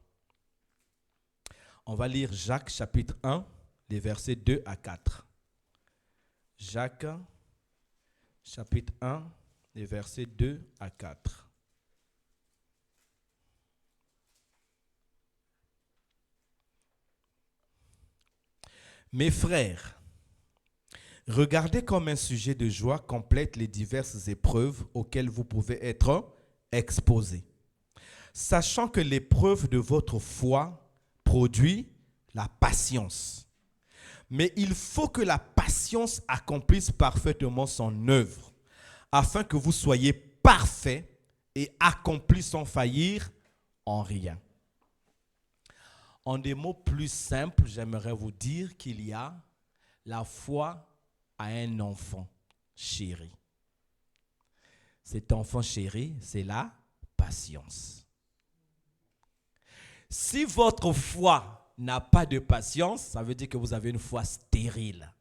[SPEAKER 1] On va lire Jacques chapitre 1, les versets 2 à 4. Jacques chapitre 1, les versets 2 à 4. Mes frères, regardez comme un sujet de joie complète les diverses épreuves auxquelles vous pouvez être exposés, sachant que l'épreuve de votre foi produit la patience. Mais il faut que la patience accomplisse parfaitement son œuvre, afin que vous soyez parfaits et accomplis sans faillir en rien. En des mots plus simples, j'aimerais vous dire qu'il y a la foi à un enfant chéri. Cet enfant chéri, c'est la patience. Si votre foi n'a pas de patience, ça veut dire que vous avez une foi stérile.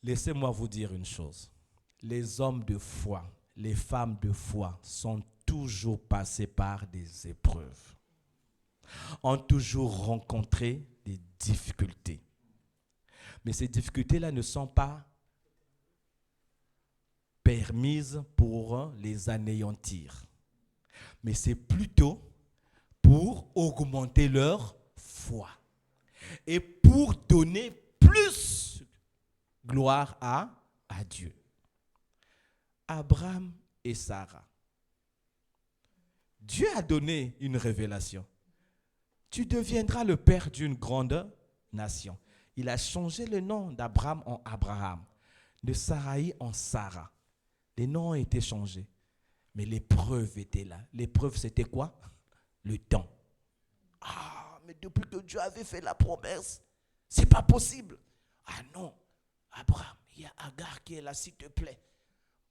[SPEAKER 1] Laissez-moi vous dire une chose. Les hommes de foi, les femmes de foi sont toujours passés par des épreuves, ont toujours rencontré des difficultés. Mais ces difficultés-là ne sont pas permises pour les anéantir. Mais c'est plutôt pour augmenter leur foi et pour donner plus gloire à Dieu. Abraham et Sarah. Dieu a donné une révélation. Tu deviendras le père d'une grande nation. Il a changé le nom d'Abraham en Abraham, de Sarai en Sarah. Les noms ont été changés. Mais l'épreuve était là. L'épreuve, c'était quoi? Le temps. Ah, mais depuis que Dieu avait fait la promesse, c'est pas possible. Ah non, Abraham, il y a Agar qui est là, s'il te plaît.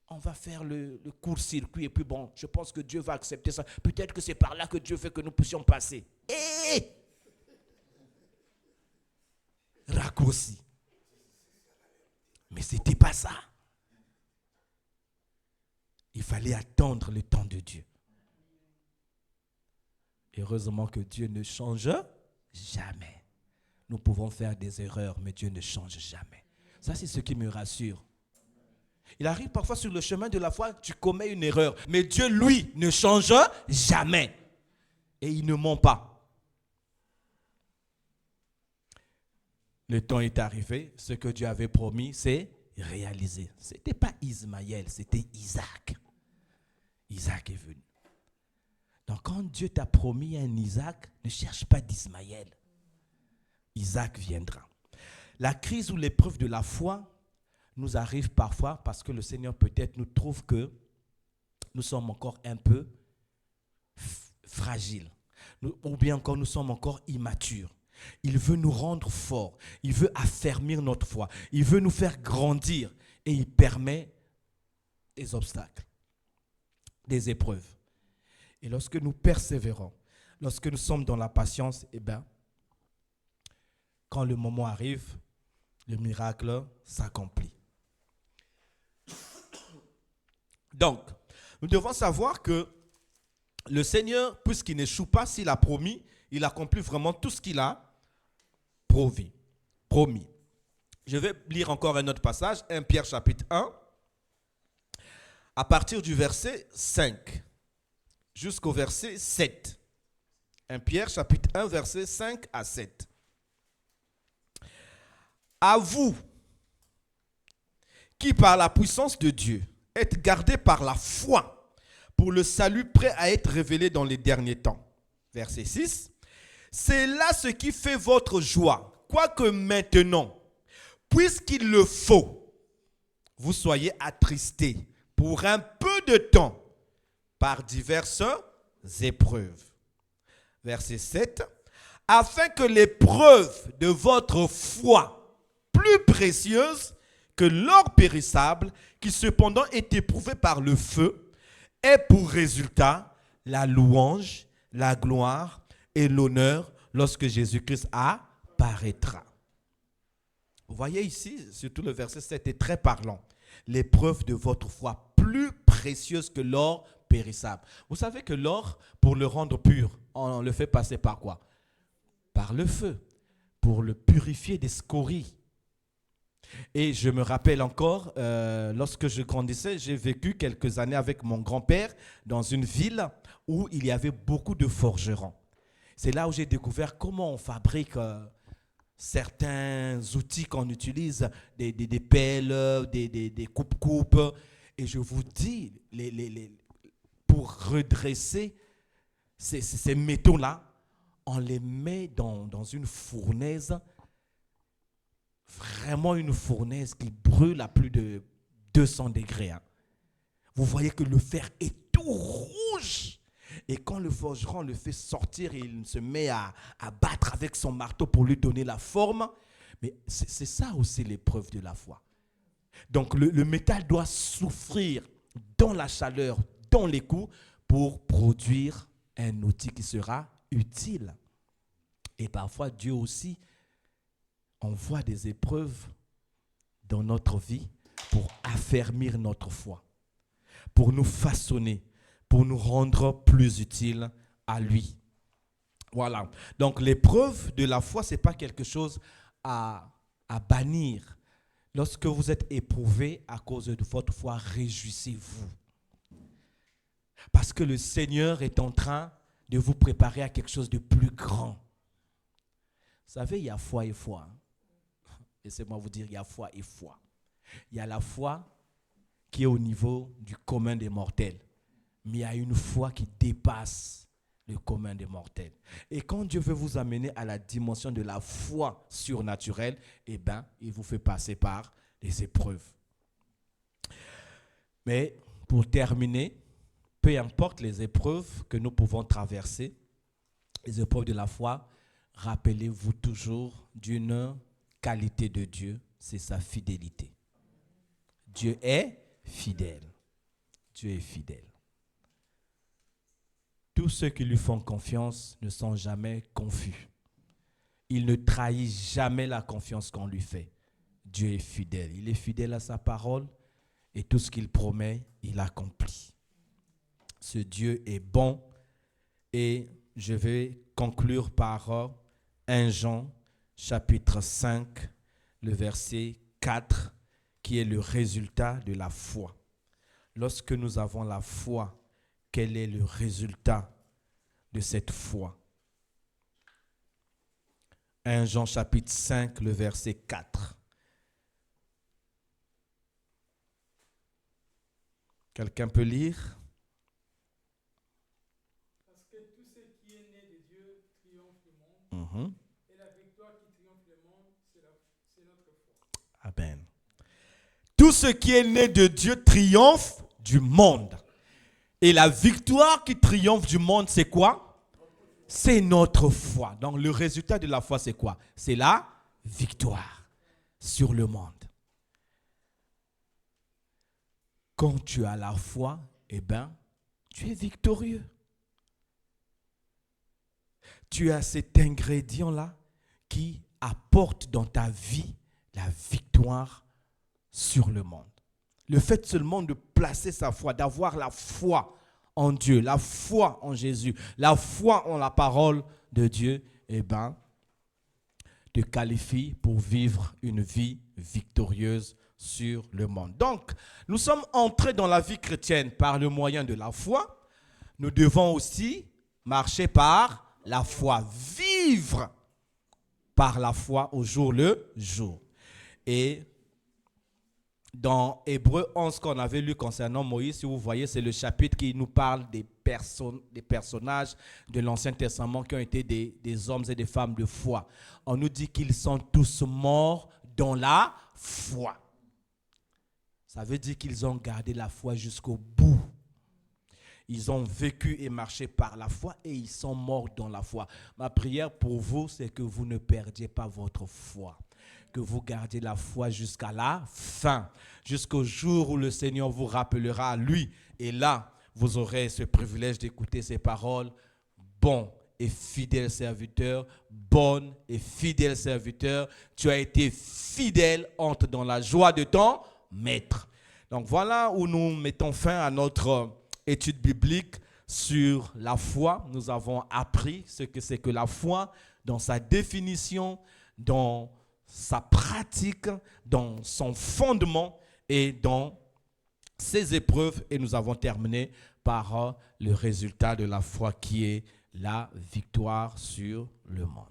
[SPEAKER 1] On va faire le court-circuit et puis bon, je pense que Dieu va accepter ça. Peut-être que c'est par là que Dieu fait que nous puissions passer. Raccourci. Mais c'était pas ça. Il fallait attendre le temps de Dieu. Heureusement que Dieu ne change jamais. Nous pouvons faire des erreurs, mais Dieu ne change jamais. Ça, c'est ce qui me rassure. Il arrive parfois sur le chemin de la foi, tu commets une erreur. Mais Dieu, lui, ne change jamais. Et il ne ment pas. Le temps est arrivé. Ce que Dieu avait promis, c'est réalisé. Ce n'était pas Ismaël, c'était Isaac. Isaac est venu. Donc quand Dieu t'a promis un Isaac, ne cherche pas d'Ismaël. Isaac viendra. La crise ou l'épreuve de la foi nous arrive parfois parce que le Seigneur peut-être nous trouve que nous sommes encore un peu fragiles. Ou bien encore nous sommes encore immatures. Il veut nous rendre forts. Il veut affermir notre foi. Il veut nous faire grandir. Et il permet des obstacles, des épreuves. Et lorsque nous persévérons, lorsque nous sommes dans la patience, eh bien, quand le moment arrive, le miracle s'accomplit. Donc, nous devons savoir que le Seigneur, puisqu'il n'échoue pas, s'il a promis, il accomplit vraiment tout ce qu'il a promis. Je vais lire encore un autre passage, 1 Pierre chapitre 1, à partir du verset 5 jusqu'au verset 7. 1 Pierre chapitre 1, verset 5 à 7. À vous, qui par la puissance de Dieu, êtes gardés par la foi pour le salut prêt à être révélé dans les derniers temps. Verset 6. C'est là ce qui fait votre joie, quoique maintenant, puisqu'il le faut, vous soyez attristés pour un peu de temps par diverses épreuves. Verset 7. Afin que l'épreuve de votre foi, plus précieuse que l'or périssable, qui cependant est éprouvé par le feu, ait pour résultat la louange, la gloire et l'honneur lorsque Jésus-Christ apparaîtra. Vous voyez ici, surtout le verset 7 est très parlant. L'épreuve de votre foi, plus précieuse que l'or périssable. Vous savez que l'or, pour le rendre pur, on le fait passer par quoi? Par le feu, pour le purifier des scories. Et je me rappelle encore, lorsque je grandissais, j'ai vécu quelques années avec mon grand-père dans une ville où il y avait beaucoup de forgerons. C'est là où j'ai découvert comment on fabrique certains outils qu'on utilise, des pelles, des coupes-coupes. Et je vous dis, pour redresser ces métaux-là, on les met dans une fournaise, vraiment une fournaise qui brûle à plus de 200 degrés. Hein. Vous voyez que le fer est tout rouge. Et quand le forgeron le fait sortir, il se met à battre avec son marteau pour lui donner la forme. Mais c'est ça aussi l'épreuve de la foi. Donc le métal doit souffrir dans la chaleur, dans les coups, pour produire un outil qui sera utile. Et parfois, Dieu aussi envoie des épreuves dans notre vie pour affermir notre foi, pour nous façonner, pour nous rendre plus utiles à lui. Voilà. Donc l'épreuve de la foi, ce n'est pas quelque chose à bannir. Lorsque vous êtes éprouvé à cause de votre foi, réjouissez-vous. Parce que le Seigneur est en train de vous préparer à quelque chose de plus grand. Vous savez, il y a foi et foi. Laissez-moi vous dire, il y a foi et foi. Il y a la foi qui est au niveau du commun des mortels. Mais il y a une foi qui dépasse le commun des mortels. Et quand Dieu veut vous amener à la dimension de la foi surnaturelle, eh bien, il vous fait passer par les épreuves. Mais pour terminer, peu importe les épreuves que nous pouvons traverser, les épreuves de la foi, rappelez-vous toujours d'une qualité de Dieu, c'est sa fidélité. Dieu est fidèle. Dieu est fidèle. Tous ceux qui lui font confiance ne sont jamais confus. Il ne trahit jamais la confiance qu'on lui fait. Dieu est fidèle. Il est fidèle à sa parole et tout ce qu'il promet, il accomplit. Ce Dieu est bon et je vais conclure par 1 Jean chapitre 5, le verset 4, qui est le résultat de la foi. Lorsque nous avons la foi, quel est le résultat de cette foi? 1 Jean chapitre 5, le verset 4. Quelqu'un peut lire?
[SPEAKER 2] Parce que tout ce qui est né de Dieu triomphe du monde. Et la victoire qui triomphe le monde, c'est notre foi.
[SPEAKER 1] Amen. Tout ce qui est né de Dieu triomphe du monde. Et la victoire qui triomphe du monde, c'est quoi? C'est notre foi. Donc le résultat de la foi, c'est quoi? C'est la victoire sur le monde. Quand tu as la foi, eh bien, tu es victorieux. Tu as cet ingrédient-là qui apporte dans ta vie la victoire sur le monde. Le fait seulement de placer sa foi, d'avoir la foi en Dieu, la foi en Jésus, la foi en la parole de Dieu, eh bien, te qualifie pour vivre une vie victorieuse sur le monde. Donc, nous sommes entrés dans la vie chrétienne par le moyen de la foi. Nous devons aussi marcher par la foi, vivre par la foi au jour le jour. Et dans Hébreux 11 qu'on avait lu concernant Moïse, si vous voyez, c'est le chapitre qui nous parle des personnages de l'Ancien Testament qui ont été des hommes et des femmes de foi. On nous dit qu'ils sont tous morts dans la foi. Ça veut dire qu'ils ont gardé la foi jusqu'au bout. Ils ont vécu et marché par la foi et ils sont morts dans la foi. Ma prière pour vous, c'est que vous ne perdiez pas votre foi. Que vous gardiez la foi jusqu'à la fin. Jusqu'au jour où le Seigneur vous rappellera à lui. Et là, vous aurez ce privilège d'écouter ses paroles. Bon et fidèle serviteur, bonne et fidèle serviteur, tu as été fidèle, entre dans la joie de ton maître. Donc voilà où nous mettons fin à notre étude biblique sur la foi. Nous avons appris ce que c'est que la foi dans sa définition, dans sa pratique, dans son fondement et dans ses épreuves. Et nous avons terminé par le résultat de la foi qui est la victoire sur le monde.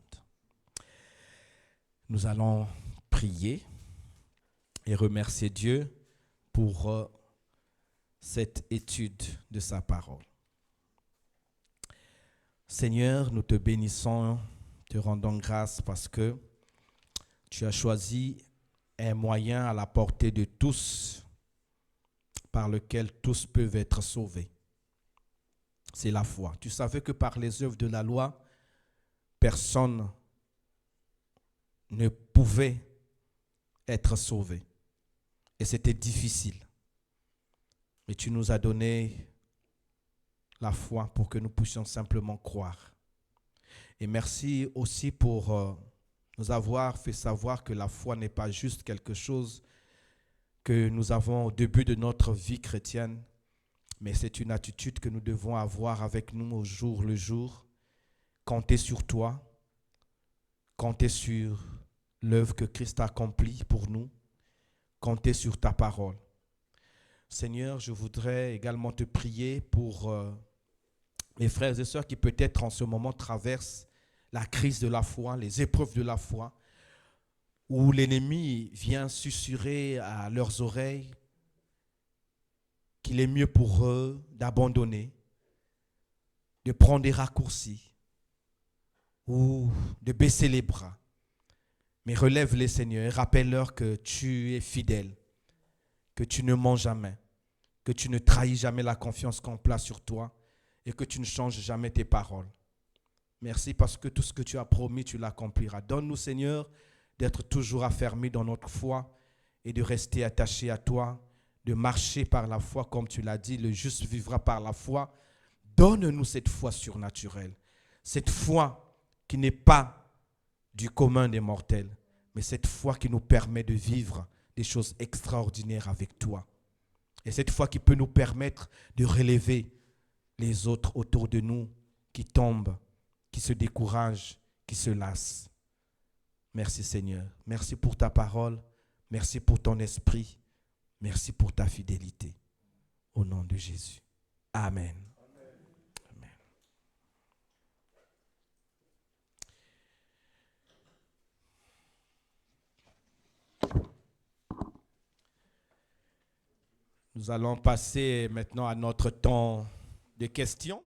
[SPEAKER 1] Nous allons prier et remercier Dieu pour cette étude de sa parole. Seigneur, nous te bénissons, te rendons grâce parce que tu as choisi un moyen à la portée de tous par lequel tous peuvent être sauvés. C'est la foi. Tu savais que par les œuvres de la loi, personne ne pouvait être sauvé. Et c'était difficile. Mais tu nous as donné la foi pour que nous puissions simplement croire. Et merci aussi pour nous avoir fait savoir que la foi n'est pas juste quelque chose que nous avons au début de notre vie chrétienne, mais c'est une attitude que nous devons avoir avec nous au jour le jour. Compter sur toi, compter sur l'œuvre que Christ a accomplie pour nous, compter sur ta parole. Seigneur, je voudrais également te prier pour les frères et sœurs qui peut-être en ce moment traversent la crise de la foi, les épreuves de la foi, où l'ennemi vient susurrer à leurs oreilles qu'il est mieux pour eux d'abandonner, de prendre des raccourcis ou de baisser les bras. Mais relève-les, Seigneur, et rappelle-leur que tu es fidèle, que tu ne mens jamais, que tu ne trahis jamais la confiance qu'on place sur toi et que tu ne changes jamais tes paroles. Merci parce que tout ce que tu as promis, tu l'accompliras. Donne-nous, Seigneur, d'être toujours affermis dans notre foi et de rester attachés à toi, de marcher par la foi comme tu l'as dit, le juste vivra par la foi. Donne-nous cette foi surnaturelle, cette foi qui n'est pas du commun des mortels, mais cette foi qui nous permet de vivre des choses extraordinaires avec toi. Et cette foi qui peut nous permettre de relever les autres autour de nous qui tombent, qui se découragent, qui se lassent. Merci Seigneur. Merci pour ta parole. Merci pour ton esprit. Merci pour ta fidélité. Au nom de Jésus. Amen. Amen. Nous allons passer maintenant à notre temps de questions.